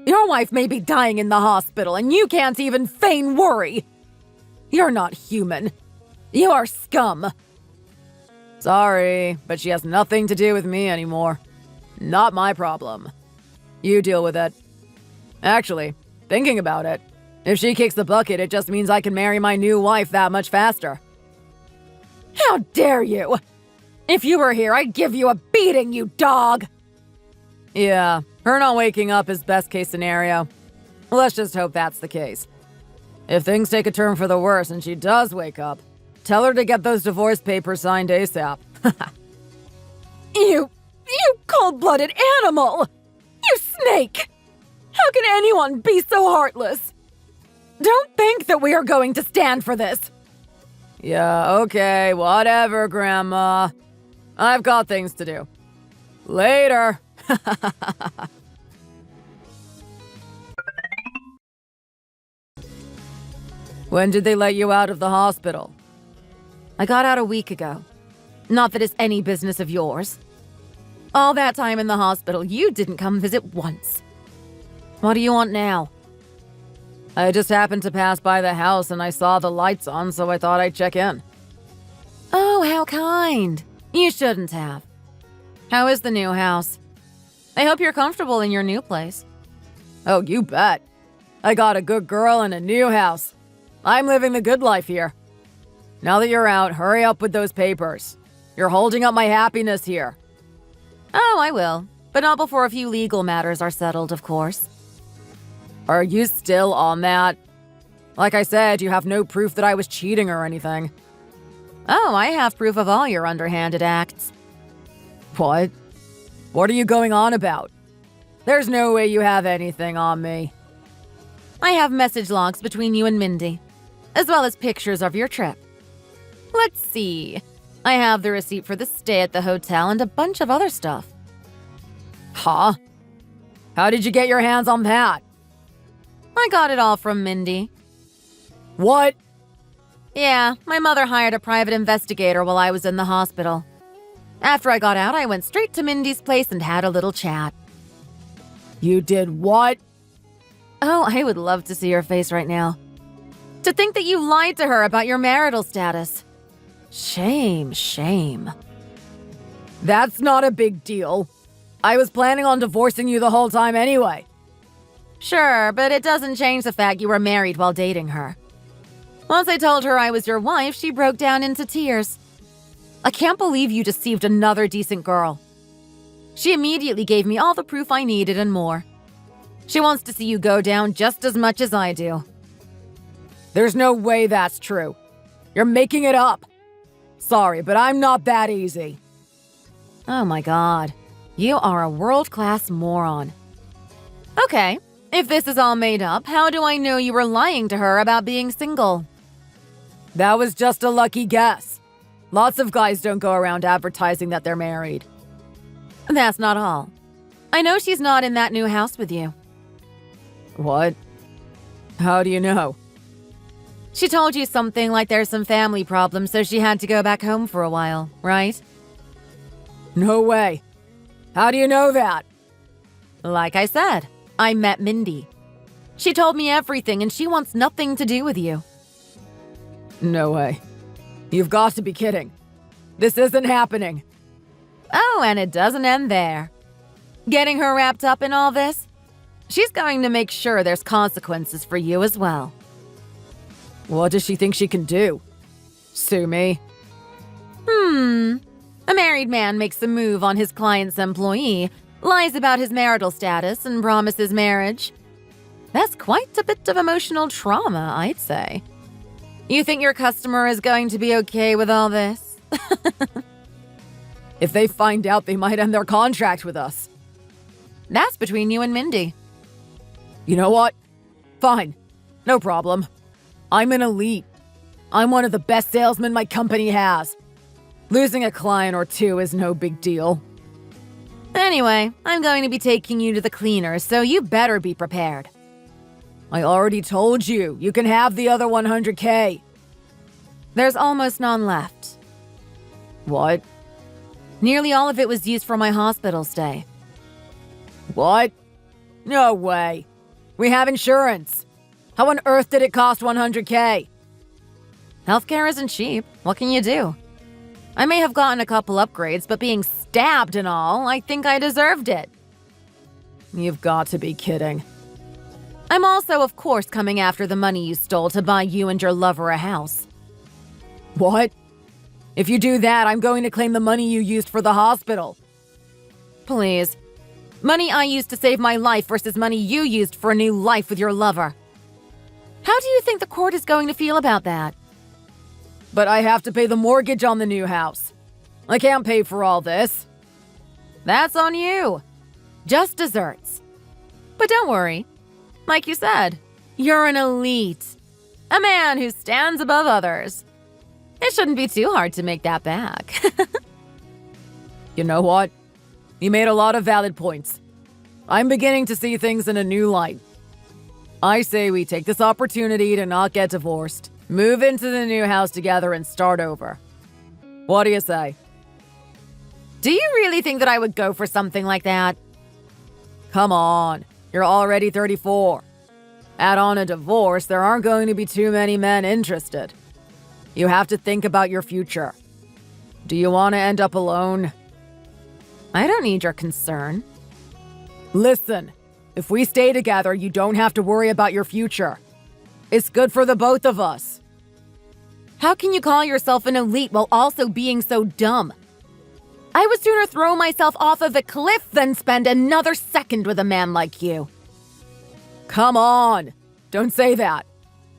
Your wife may be dying in the hospital and you can't even feign worry. You're not human. You are scum. Sorry, but she has nothing to do with me anymore. Not my problem. You deal with it. Actually, thinking about it, if she kicks the bucket, it just means I can marry my new wife that much faster. How dare you! If you were here, I'd give you a beating, you dog! Yeah, her not waking up is best case scenario. Let's just hope that's the case. If things take a turn for the worse and she does wake up, tell her to get those divorce papers signed ASAP. You cold-blooded animal! You snake! How can anyone be so heartless? Don't think that we are going to stand for this. Yeah, okay, whatever, Grandma. I've got things to do. Later. When did they let you out of the hospital? I got out a week ago. Not that it's any business of yours. All that time in the hospital, you didn't come visit once. What do you want now? I just happened to pass by the house and I saw the lights on, so I thought I'd check in. Oh, how kind. You shouldn't have. How is the new house? I hope you're comfortable in your new place. Oh, you bet. I got a good girl and a new house. I'm living the good life here. Now that you're out, hurry up with those papers. You're holding up my happiness here. Oh, I will. But not before a few legal matters are settled, of course. Are you still on that? Like I said, you have no proof that I was cheating or anything. Oh, I have proof of all your underhanded acts. What? What are you going on about? There's no way you have anything on me. I have message logs between you and Mindy, as well as pictures of your trip. Let's see. I have the receipt for the stay at the hotel and a bunch of other stuff. Huh? How did you get your hands on that? I got it all from Mindy. What? Yeah, my mother hired a private investigator while I was in the hospital. After I got out, I went straight to Mindy's place and had a little chat. You did what? Oh, I would love to see your face right now. To think that you lied to her about your marital status. Shame, shame. That's not a big deal. I was planning on divorcing you the whole time anyway. Sure, but it doesn't change the fact you were married while dating her. Once I told her I was your wife, she broke down into tears. I can't believe you deceived another decent girl. She immediately gave me all the proof I needed and more. She wants to see you go down just as much as I do. There's no way that's true. You're making it up. Sorry, but I'm not that easy. Oh my god. You are a world-class moron. Okay, if this is all made up, how do I know you were lying to her about being single? That was just a lucky guess. Lots of guys don't go around advertising that they're married. That's not all. I know she's not in that new house with you. What? How do you know? She told you something like there's some family problems, so she had to go back home for a while, right? No way. How do you know that? Like I said, I met Mindy. She told me everything and she wants nothing to do with you. No way. You've got to be kidding. This isn't happening. Oh, and it doesn't end there. Getting her wrapped up in all this? She's going to make sure there's consequences for you as well. What does she think she can do? Sue me? A married man makes a move on his client's employee, lies about his marital status, and promises marriage. That's quite a bit of emotional trauma, I'd say. You think your customer is going to be okay with all this? If they find out, they might end their contract with us. That's between you and Mindy. You know what? Fine. No problem. I'm an elite. I'm one of the best salesmen my company has. Losing a client or two is no big deal. Anyway, I'm going to be taking you to the cleaners, so you better be prepared. I already told you, you can have the other 100K. There's almost none left. What? Nearly all of it was used for my hospital stay. What? No way. We have insurance. How on earth did it cost 100K? Healthcare isn't cheap. What can you do? I may have gotten a couple upgrades, but being stabbed and all, I think I deserved it. You've got to be kidding. I'm also, of course, coming after the money you stole to buy you and your lover a house. What? If you do that, I'm going to claim the money you used for the hospital. Please. Money I used to save my life versus money you used for a new life with your lover. How do you think the court is going to feel about that? But I have to pay the mortgage on the new house. I can't pay for all this. That's on you. Just desserts. But don't worry. Like you said, you're an elite. A man who stands above others. It shouldn't be too hard to make that back. You know what? You made a lot of valid points. I'm beginning to see things in a new light. I say we take this opportunity to not get divorced, move into the new house together, and start over. What do you say? Do you really think that I would go for something like that? Come on, you're already 34. Add on a divorce, there aren't going to be too many men interested. You have to think about your future. Do you want to end up alone? I don't need your concern. Listen, if we stay together, you don't have to worry about your future. It's good for the both of us. How can you call yourself an elite while also being so dumb? I would sooner throw myself off of a cliff than spend another second with a man like you. Come on, don't say that.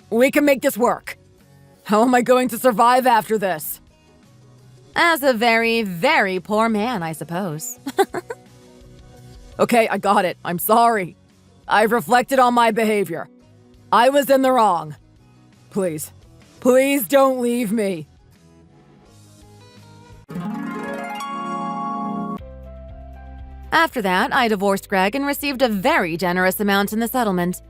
We can make this work. How am I going to survive after this? As a very, very poor man, I suppose. Okay, I got it. I'm sorry. I've reflected on my behavior. I was in the wrong. Please, please don't leave me. After that, I divorced Greg and received a very generous amount in the settlement.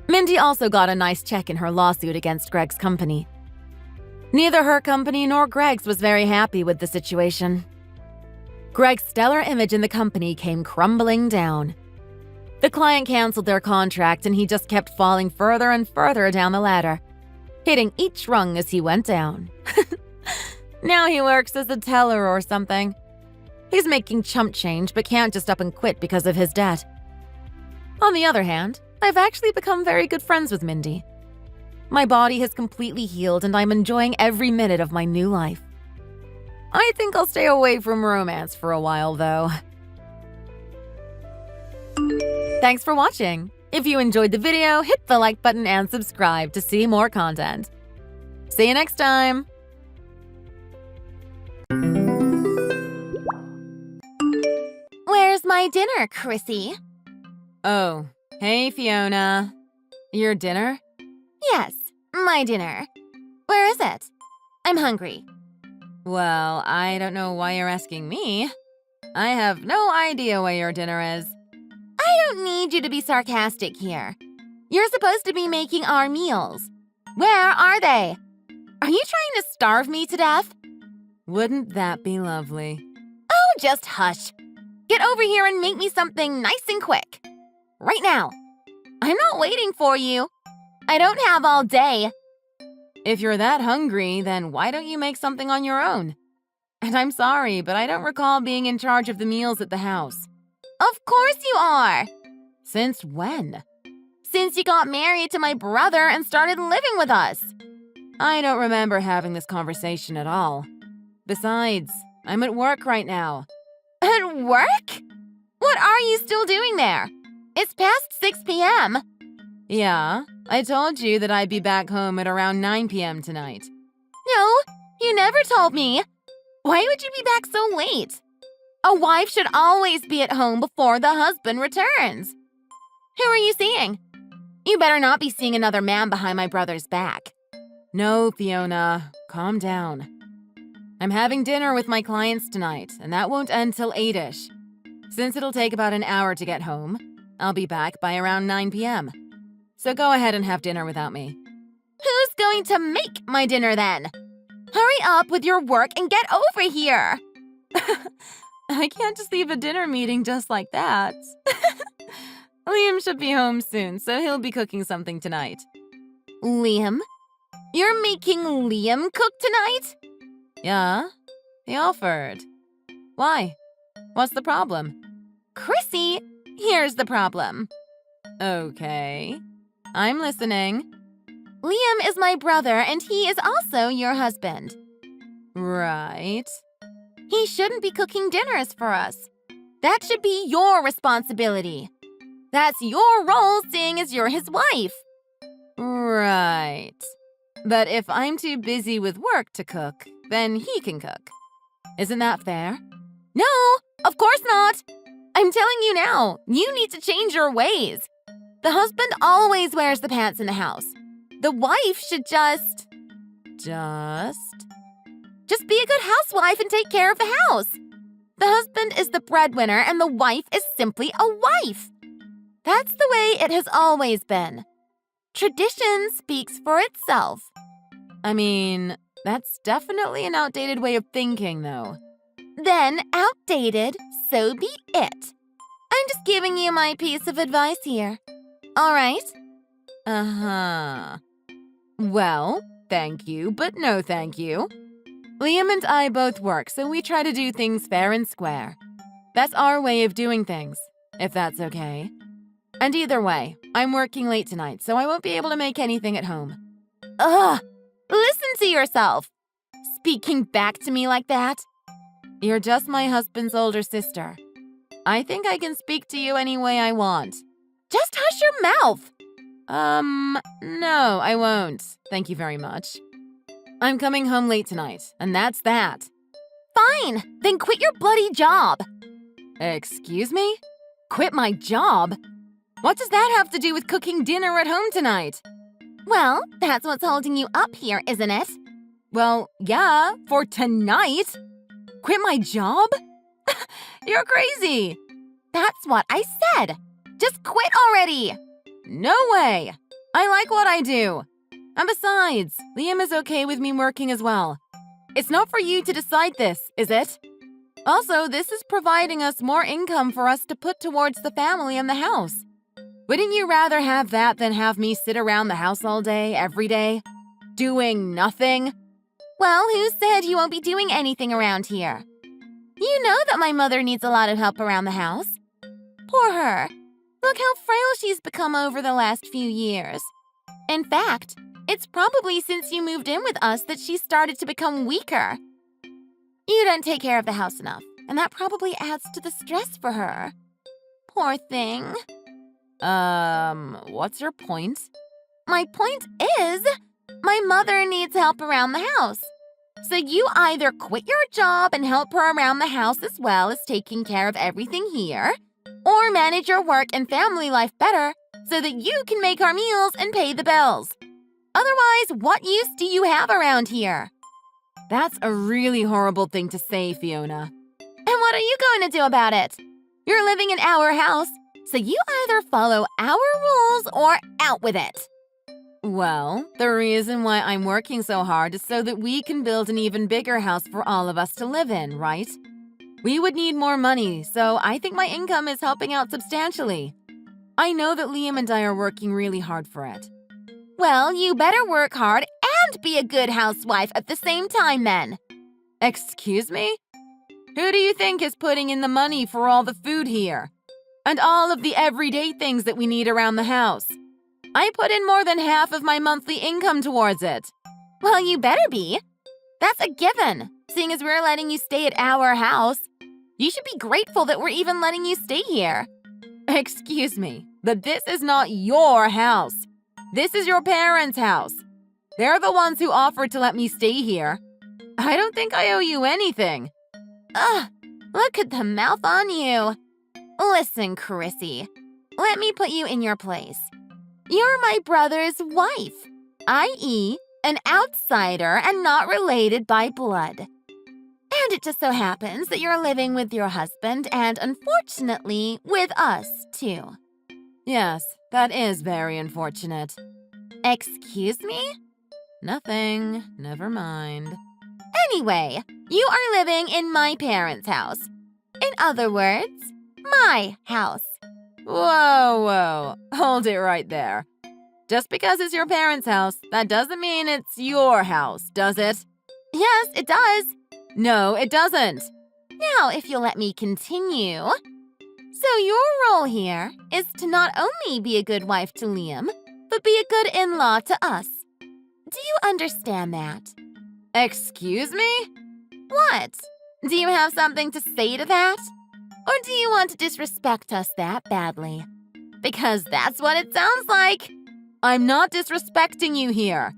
Mindy also got a nice check in her lawsuit against Greg's company. Neither her company nor Greg's was very happy with the situation. Greg's stellar image in the company came crumbling down. The client canceled their contract and he just kept falling further and further down the ladder, hitting each rung as he went down. Now he works as a teller or something. He's making chump change but can't just up and quit because of his debt. On the other hand, I've actually become very good friends with Mindy. My body has completely healed and I'm enjoying every minute of my new life. I think I'll stay away from romance for a while, though. Thanks for watching. If you enjoyed the video, hit the like button and subscribe to see more content. See you next time!
Where's my dinner, Chrissy?
Oh, hey Fiona. Your dinner?
Yes, my dinner. Where is it? I'm hungry.
Well, I don't know why you're asking me. I have no idea where your dinner is.
I don't need you to be sarcastic here. You're supposed to be making our meals. Where are they? Are you trying to starve me to death?
Wouldn't that be lovely?
Oh, just hush. Get over here and make me something nice and quick. Right now. I'm not waiting for you. I don't have all day.
If you're that hungry, then why don't you make something on your own? And I'm sorry, but I don't recall being in charge of the meals at the house.
Of course you are.
Since when?
Since you got married to my brother and started living with us.
I don't remember having this conversation at all. Besides, I'm at work right now.
At work? What are you still doing there? It's past 6 p.m.
Yeah, I told you that I'd be back home at around 9 p.m. tonight.
No, you never told me. Why would you be back so late? A wife should always be at home before the husband returns. Who are you seeing? You better not be seeing another man behind my brother's back.
No, Fiona, calm down. I'm having dinner with my clients tonight, and that won't end till 8-ish. Since it'll take about an hour to get home, I'll be back by around 9 p.m. So go ahead and have dinner without me.
Who's going to make my dinner then? Hurry up with your work and get over here.
I can't just leave a dinner meeting just like that. Liam should be home soon, so he'll be cooking something tonight.
Liam? You're making Liam cook tonight?
Yeah, he offered. Why? What's the problem?
Chrissy, here's the problem.
Okay, I'm listening.
Liam is my brother and he is also your husband.
Right.
He shouldn't be cooking dinners for us. That should be your responsibility. That's your role, seeing as you're his wife.
Right. But if I'm too busy with work to cook, then he can cook. Isn't that fair?
No, of course not. I'm telling you now, you need to change your ways. The husband always wears the pants in the house. The wife should just be a good housewife and take care of the house. The husband is the breadwinner and the wife is simply a wife. That's the way it has always been. Tradition speaks for itself.
I mean, that's definitely an outdated way of thinking, though.
Then, outdated, so be it. I'm just giving you my piece of advice here. All right?
Uh-huh. Well, thank you, but no thank you. Liam and I both work, so we try to do things fair and square. That's our way of doing things, if that's okay. And either way, I'm working late tonight, so I won't be able to make anything at home.
Ugh! Listen to yourself! Speaking back to me like that?
You're just my husband's older sister. I think I can speak to you any way I want.
Just hush your mouth!
No, I won't. Thank you very much. I'm coming home late tonight, and that's that.
Fine! Then quit your bloody job!
Excuse me? Quit my job? What does that have to do with cooking dinner at home tonight?
Well, that's what's holding you up here, isn't it?
Well, yeah, for tonight. Quit my job? You're crazy.
That's what I said. Just quit already.
No way. I like what I do. And besides, Liam is okay with me working as well. It's not for you to decide this, is it? Also, this is providing us more income for us to put towards the family and the house. Wouldn't you rather have that than have me sit around the house all day, every day, doing nothing?
Well, who said you won't be doing anything around here? You know that my mother needs a lot of help around the house. Poor her. Look how frail she's become over the last few years. In fact, it's probably since you moved in with us that she started to become weaker. You don't take care of the house enough, and that probably adds to the stress for her. Poor thing.
What's your point?
My point is, my mother needs help around the house. So you either quit your job and help her around the house as well as taking care of everything here, or manage your work and family life better so that you can make our meals and pay the bills. Otherwise, what use do you have around here?
That's a really horrible thing to say, Fiona.
And what are you going to do about it? You're living in our house, so you either follow our rules or out with it.
Well, the reason why I'm working so hard is so that we can build an even bigger house for all of us to live in, right? We would need more money, so I think my income is helping out substantially. I know that Liam and I are working really hard for it.
Well, you better work hard and be a good housewife at the same time then.
Excuse me? Who do you think is putting in the money for all the food here? And all of the everyday things that we need around the house? I put in more than half of my monthly income towards it.
Well, you better be. That's a given, seeing as we're letting you stay at our house. You should be grateful that we're even letting you stay here.
Excuse me, but this is not your house. This is your parents' house. They're the ones who offered to let me stay here. I don't think I owe you anything.
Ugh, look at the mouth on you. Listen, Chrissy, let me put you in your place. You're my brother's wife, i.e., an outsider and not related by blood. And it just so happens that you're living with your husband and, unfortunately, with us, too.
Yes, that is very unfortunate.
Excuse me?
Nothing. Never mind.
Anyway, you are living in my parents' house. In other words, my house.
Whoa. Hold it right there. Just because it's your parents' house, that doesn't mean it's your house, does it?
Yes, it does.
No, it doesn't.
Now, if you'll let me continue. So your role here is to not only be a good wife to Liam, but be a good in-law to us. Do you understand that?
Excuse me?
What? Do you have something to say to that? Or do you want to disrespect us that badly? Because that's what it sounds like.
I'm not disrespecting you here.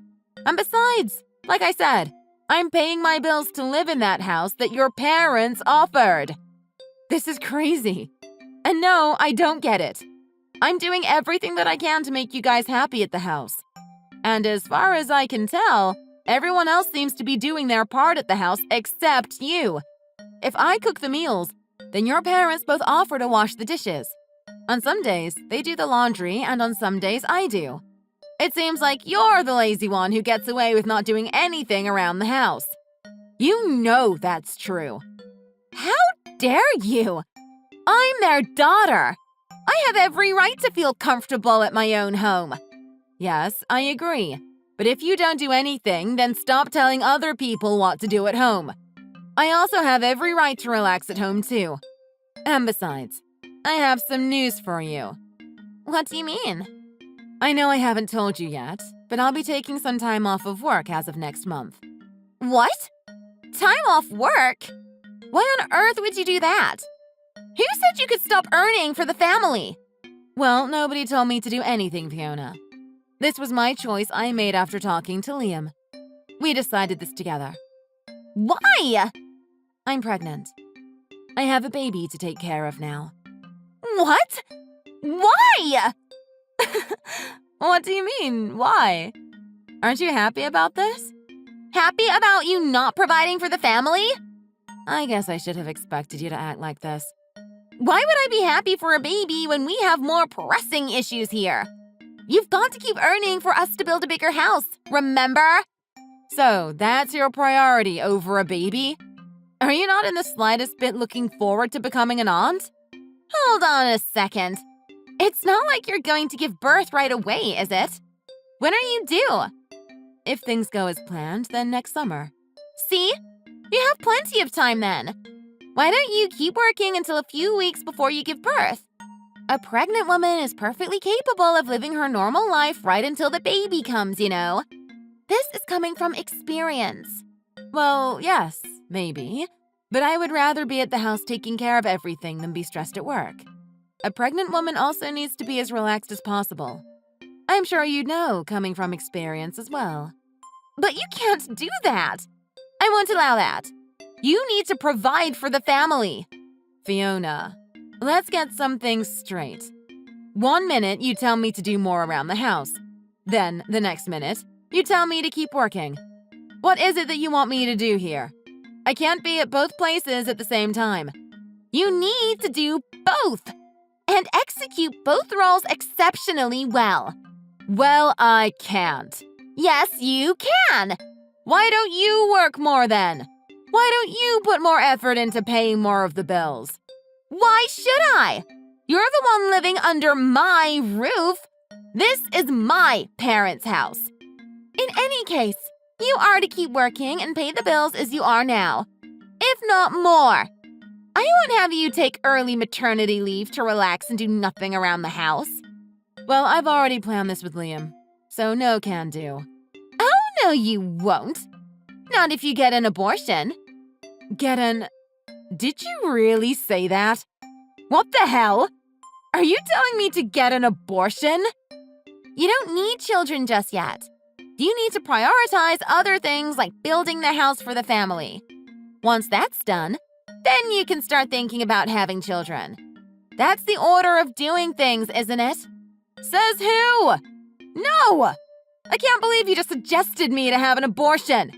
And besides, like I said, I'm paying my bills to live in that house that your parents offered. This is crazy. And no, I don't get it. I'm doing everything that I can to make you guys happy at the house. And as far as I can tell, everyone else seems to be doing their part at the house except you. If I cook the meals, then your parents both offer to wash the dishes. On some days, they do the laundry, and on some days, I do. It seems like you're the lazy one who gets away with not doing anything around the house. You know that's true.
How dare you? I'm their daughter. I have every right to feel comfortable at my own home.
Yes, I agree. But if you don't do anything, then stop telling other people what to do at home. I also have every right to relax at home, too. And besides, I have some news for you.
What do you mean?
I know I haven't told you yet, but I'll be taking some time off of work as of next month.
What? Time off work? Why on earth would you do that? Who said you could stop earning for the family?
Well, nobody told me to do anything, Fiona. This was my choice I made after talking to Liam. We decided this together.
Why?
I'm pregnant. I have a baby to take care of now.
What? Why?
What do you mean, why? Aren't you happy about this?
Happy about you not providing for the family?
I guess I should have expected you to act like this.
Why would I be happy for a baby when we have more pressing issues here? You've got to keep earning for us to build a bigger house, remember?
So, that's your priority over a baby? Are you not in the slightest bit looking forward to becoming an aunt?
Hold on a second. It's not like you're going to give birth right away, is it? When are you due?
If things go as planned, then next summer.
See? You have plenty of time then. Why don't you keep working until a few weeks before you give birth? A pregnant woman is perfectly capable of living her normal life right until the baby comes, you know. This is coming from experience.
Well, yes, maybe. But I would rather be at the house taking care of everything than be stressed at work. A pregnant woman also needs to be as relaxed as possible. I'm sure you know, coming from experience as well.
But you can't do that. I won't allow that. You need to provide for the family.
Fiona, let's get some things straight. 1 minute, you tell me to do more around the house. Then, the next minute, you tell me to keep working. What is it that you want me to do here? I can't be at both places at the same time.
You need to do both and execute both roles exceptionally well.
Well, I can't.
Yes, you can.
Why don't you work more then? Why don't you put more effort into paying more of the bills?
Why should I? You're the one living under my roof. This is my parents' house. In any case, you are to keep working and pay the bills as you are now, if not more. I won't have you take early maternity leave to relax and do nothing around the house.
Well, I've already planned this with Liam, so no can do.
Oh, no, you won't. Not if you get an abortion.
Did you really say that? What the hell? Are you telling me to get an abortion?
You don't need children just yet. You need to prioritize other things like building the house for the family. Once that's done, then you can start thinking about having children. That's the order of doing things, isn't it?
Says who? No! I can't believe you just suggested me to have an abortion.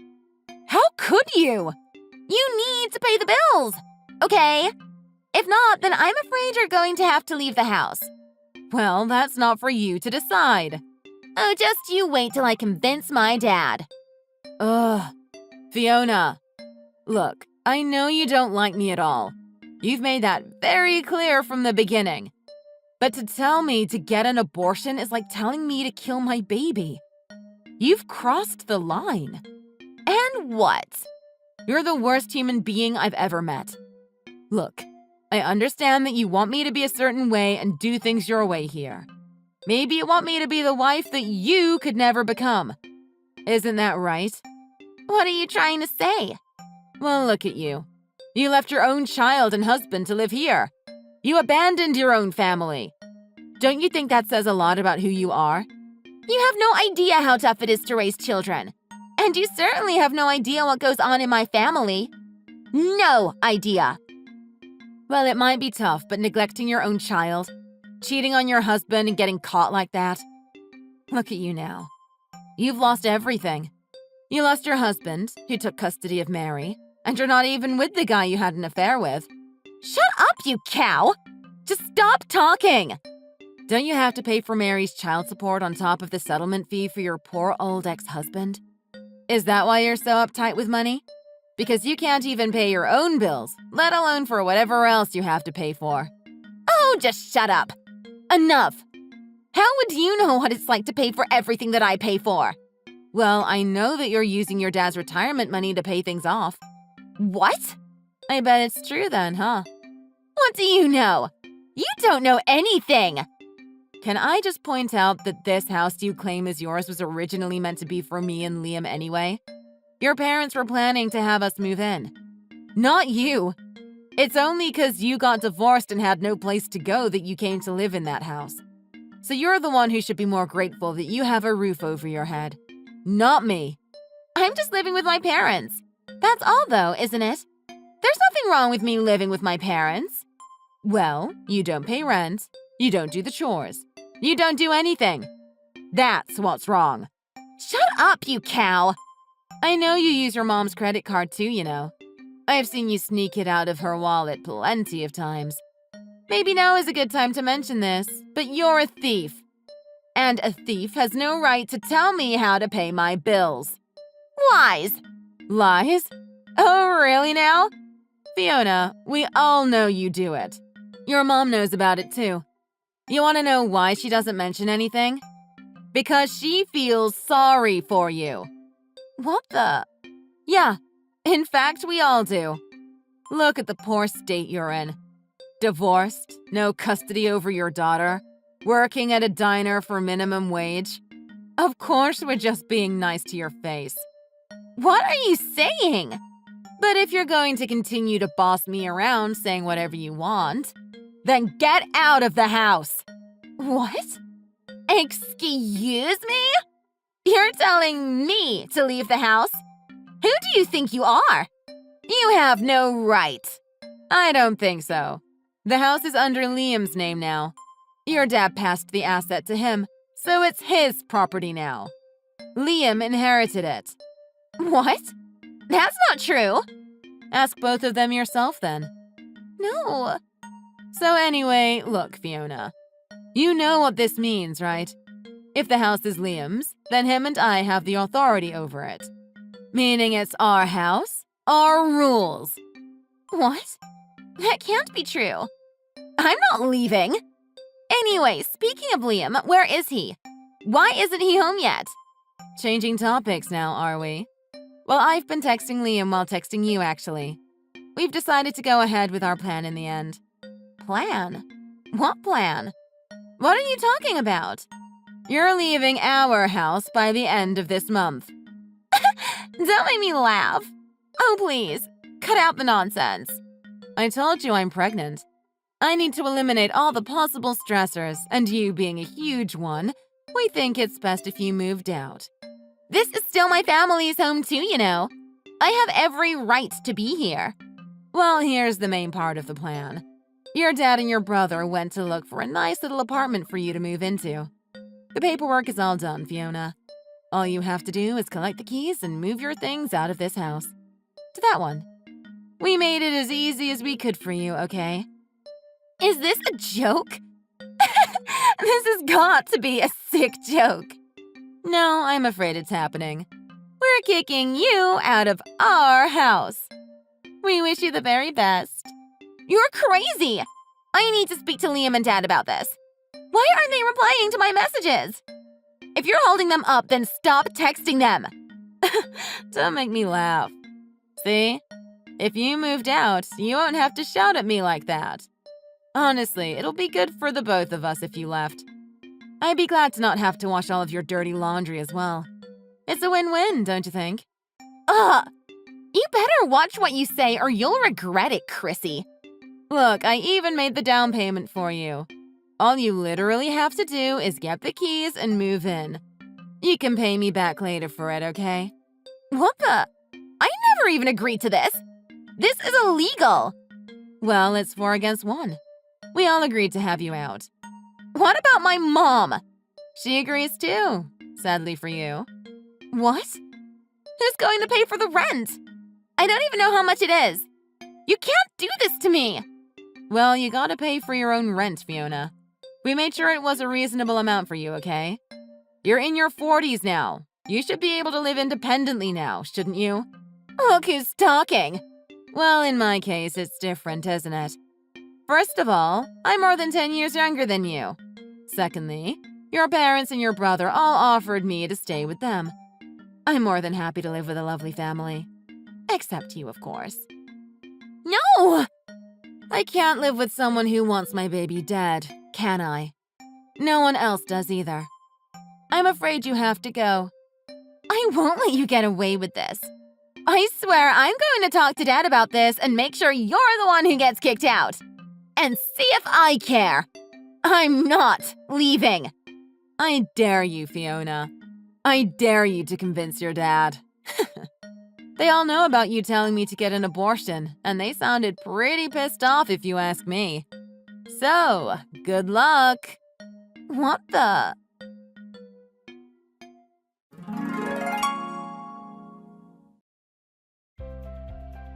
How could you?
You need to pay the bills, okay? If not, then I'm afraid you're going to have to leave the house.
Well, that's not for you to decide.
Oh, just you wait till I convince my dad.
Ugh. Fiona, look, I know you don't like me at all. You've made that very clear from the beginning. But to tell me to get an abortion is like telling me to kill my baby. You've crossed the line.
And what?
You're the worst human being I've ever met. Look, I understand that you want me to be a certain way and do things your way here. Maybe you want me to be the wife that you could never become. Isn't that right?
What are you trying to say?
Well, look at you. You left your own child and husband to live here. You abandoned your own family. Don't you think that says a lot about who you are?
You have no idea how tough it is to raise children. And you certainly have no idea what goes on in my family. No idea.
Well, it might be tough, but neglecting your own child, cheating on your husband and getting caught like that. Look at you now. You've lost everything. You lost your husband, who took custody of Mary, and you're not even with the guy you had an affair with.
Shut up, you cow!
Just stop talking! Don't you have to pay for Mary's child support on top of the settlement fee for your poor old ex-husband? Is that why you're so uptight with money? Because you can't even pay your own bills, let alone for whatever else you have to pay for.
Oh, just shut up! Enough! How would you know what it's like to pay for everything that I pay for?
Well, I know that you're using your dad's retirement money to pay things off.
What?
I bet it's true then, huh?
What do you know? You don't know anything!
Can I just point out that this house you claim is yours was originally meant to be for me and Liam anyway? Your parents were planning to have us move in. Not you. It's only because you got divorced and had no place to go that you came to live in that house. So you're the one who should be more grateful that you have a roof over your head. Not me.
I'm just living with my parents. That's all though, isn't it? There's nothing wrong with me living with my parents.
Well, you don't pay rent. You don't do the chores. You don't do anything. That's what's wrong.
Shut up, you cow!
I know you use your mom's credit card too, you know. I've seen you sneak it out of her wallet plenty of times. Maybe now is a good time to mention this, but you're a thief. And a thief has no right to tell me how to pay my bills.
Lies!
Lies? Oh, really now? Fiona, we all know you do it. Your mom knows about it too. You want to know why she doesn't mention anything? Because she feels sorry for you.
What the?
Yeah, in fact, we all do. Look at the poor state you're in. Divorced, no custody over your daughter, working at a diner for minimum wage. Of course we're just being nice to your face.
What are you saying?
But if you're going to continue to boss me around saying whatever you want,
Then get out of the house. What? Excuse me? You're telling me to leave the house? Who do you think you are? You have no right.
I don't think so. The house is under Liam's name now. Your dad passed the asset to him, so it's his property now. Liam inherited it.
What? That's not true.
Ask both of them yourself then.
No.
So anyway, look, Fiona. You know what this means, right? If the house is Liam's, then him and I have the authority over it. Meaning it's our house, our rules.
What? That can't be true. I'm not leaving. Anyway, speaking of Liam, where is he? Why isn't he home yet?
Changing topics now, are we? Well, I've been texting Liam while texting you, actually. We've decided to go ahead with our plan in the end.
Plan? What plan?
What are you talking about? You're leaving our house by the end of this month.
Don't make me laugh. Oh, please, cut out the nonsense.
I told you I'm pregnant. I need to eliminate all the possible stressors, and you being a huge one, we think it's best if you moved out.
This is still my family's home too, you know. I have every right to be here.
Well, here's the main part of the plan. Your dad and your brother went to look for a nice little apartment for you to move into. The paperwork is all done, Fiona. All you have to do is collect the keys and move your things out of this house. To that one. We made it as easy as we could for you, okay?
Is this a joke? This has got to be a sick joke.
No, I'm afraid it's happening. We're kicking you out of our house. We wish you the very best.
You're crazy! I need to speak to Liam and Dad about this. Why aren't they replying to my messages? If you're holding them up, then stop texting them.
Don't make me laugh. See? If you moved out, you won't have to shout at me like that. Honestly, it'll be good for the both of us if you left. I'd be glad to not have to wash all of your dirty laundry as well. It's a win-win, don't you think?
Ugh! You better watch what you say or you'll regret it, Chrissy.
Look, I even made the down payment for you. All you literally have to do is get the keys and move in. You can pay me back later for it, okay?
What the? I never even agreed to this. This is illegal.
Well, it's 4 against 1. We all agreed to have you out.
What about my mom?
She agrees too, sadly for you.
What? Who's going to pay for the rent? I don't even know how much it is. You can't do this to me.
Well, you gotta pay for your own rent, Fiona. We made sure it was a reasonable amount for you, okay? You're in your 40s now. You should be able to live independently now, shouldn't you?
Look who's talking.
Well, in my case, it's different, isn't it? First of all, I'm more than 10 years younger than you. Secondly, your parents and your brother all offered me to stay with them. I'm more than happy to live with a lovely family. Except you, of course.
No!
I can't live with someone who wants my baby dead, can I? No one else does either. I'm afraid you have to go.
I won't let you get away with this. I swear I'm going to talk to Dad about this and make sure you're the one who gets kicked out. And see if I care. I'm not leaving.
I dare you, Fiona. I dare you to convince your dad. They all know about you telling me to get an abortion, and they sounded pretty pissed off if you ask me. So, good luck.
What the?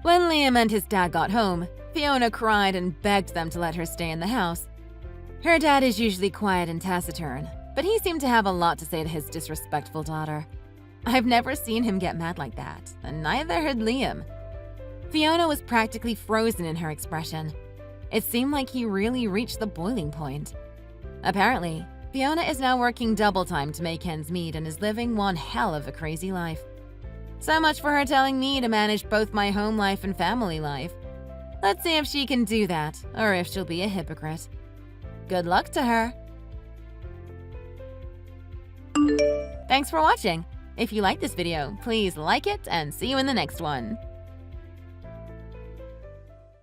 When Liam and his dad got home, Fiona cried and begged them to let her stay in the house. Her dad is usually quiet and taciturn, but he seemed to have a lot to say to his disrespectful daughter. I've never seen him get mad like that, and neither had Liam. Fiona was practically frozen in her expression. It seemed like he really reached the boiling point. Apparently, Fiona is now working double time to make ends meet and is living one hell of a crazy life. So much for her telling me to manage both my home life and family life. Let's see if she can do that, or if she'll be a hypocrite. Good luck to her. Thanks for watching. If you like this video, please like it and see you in the next one.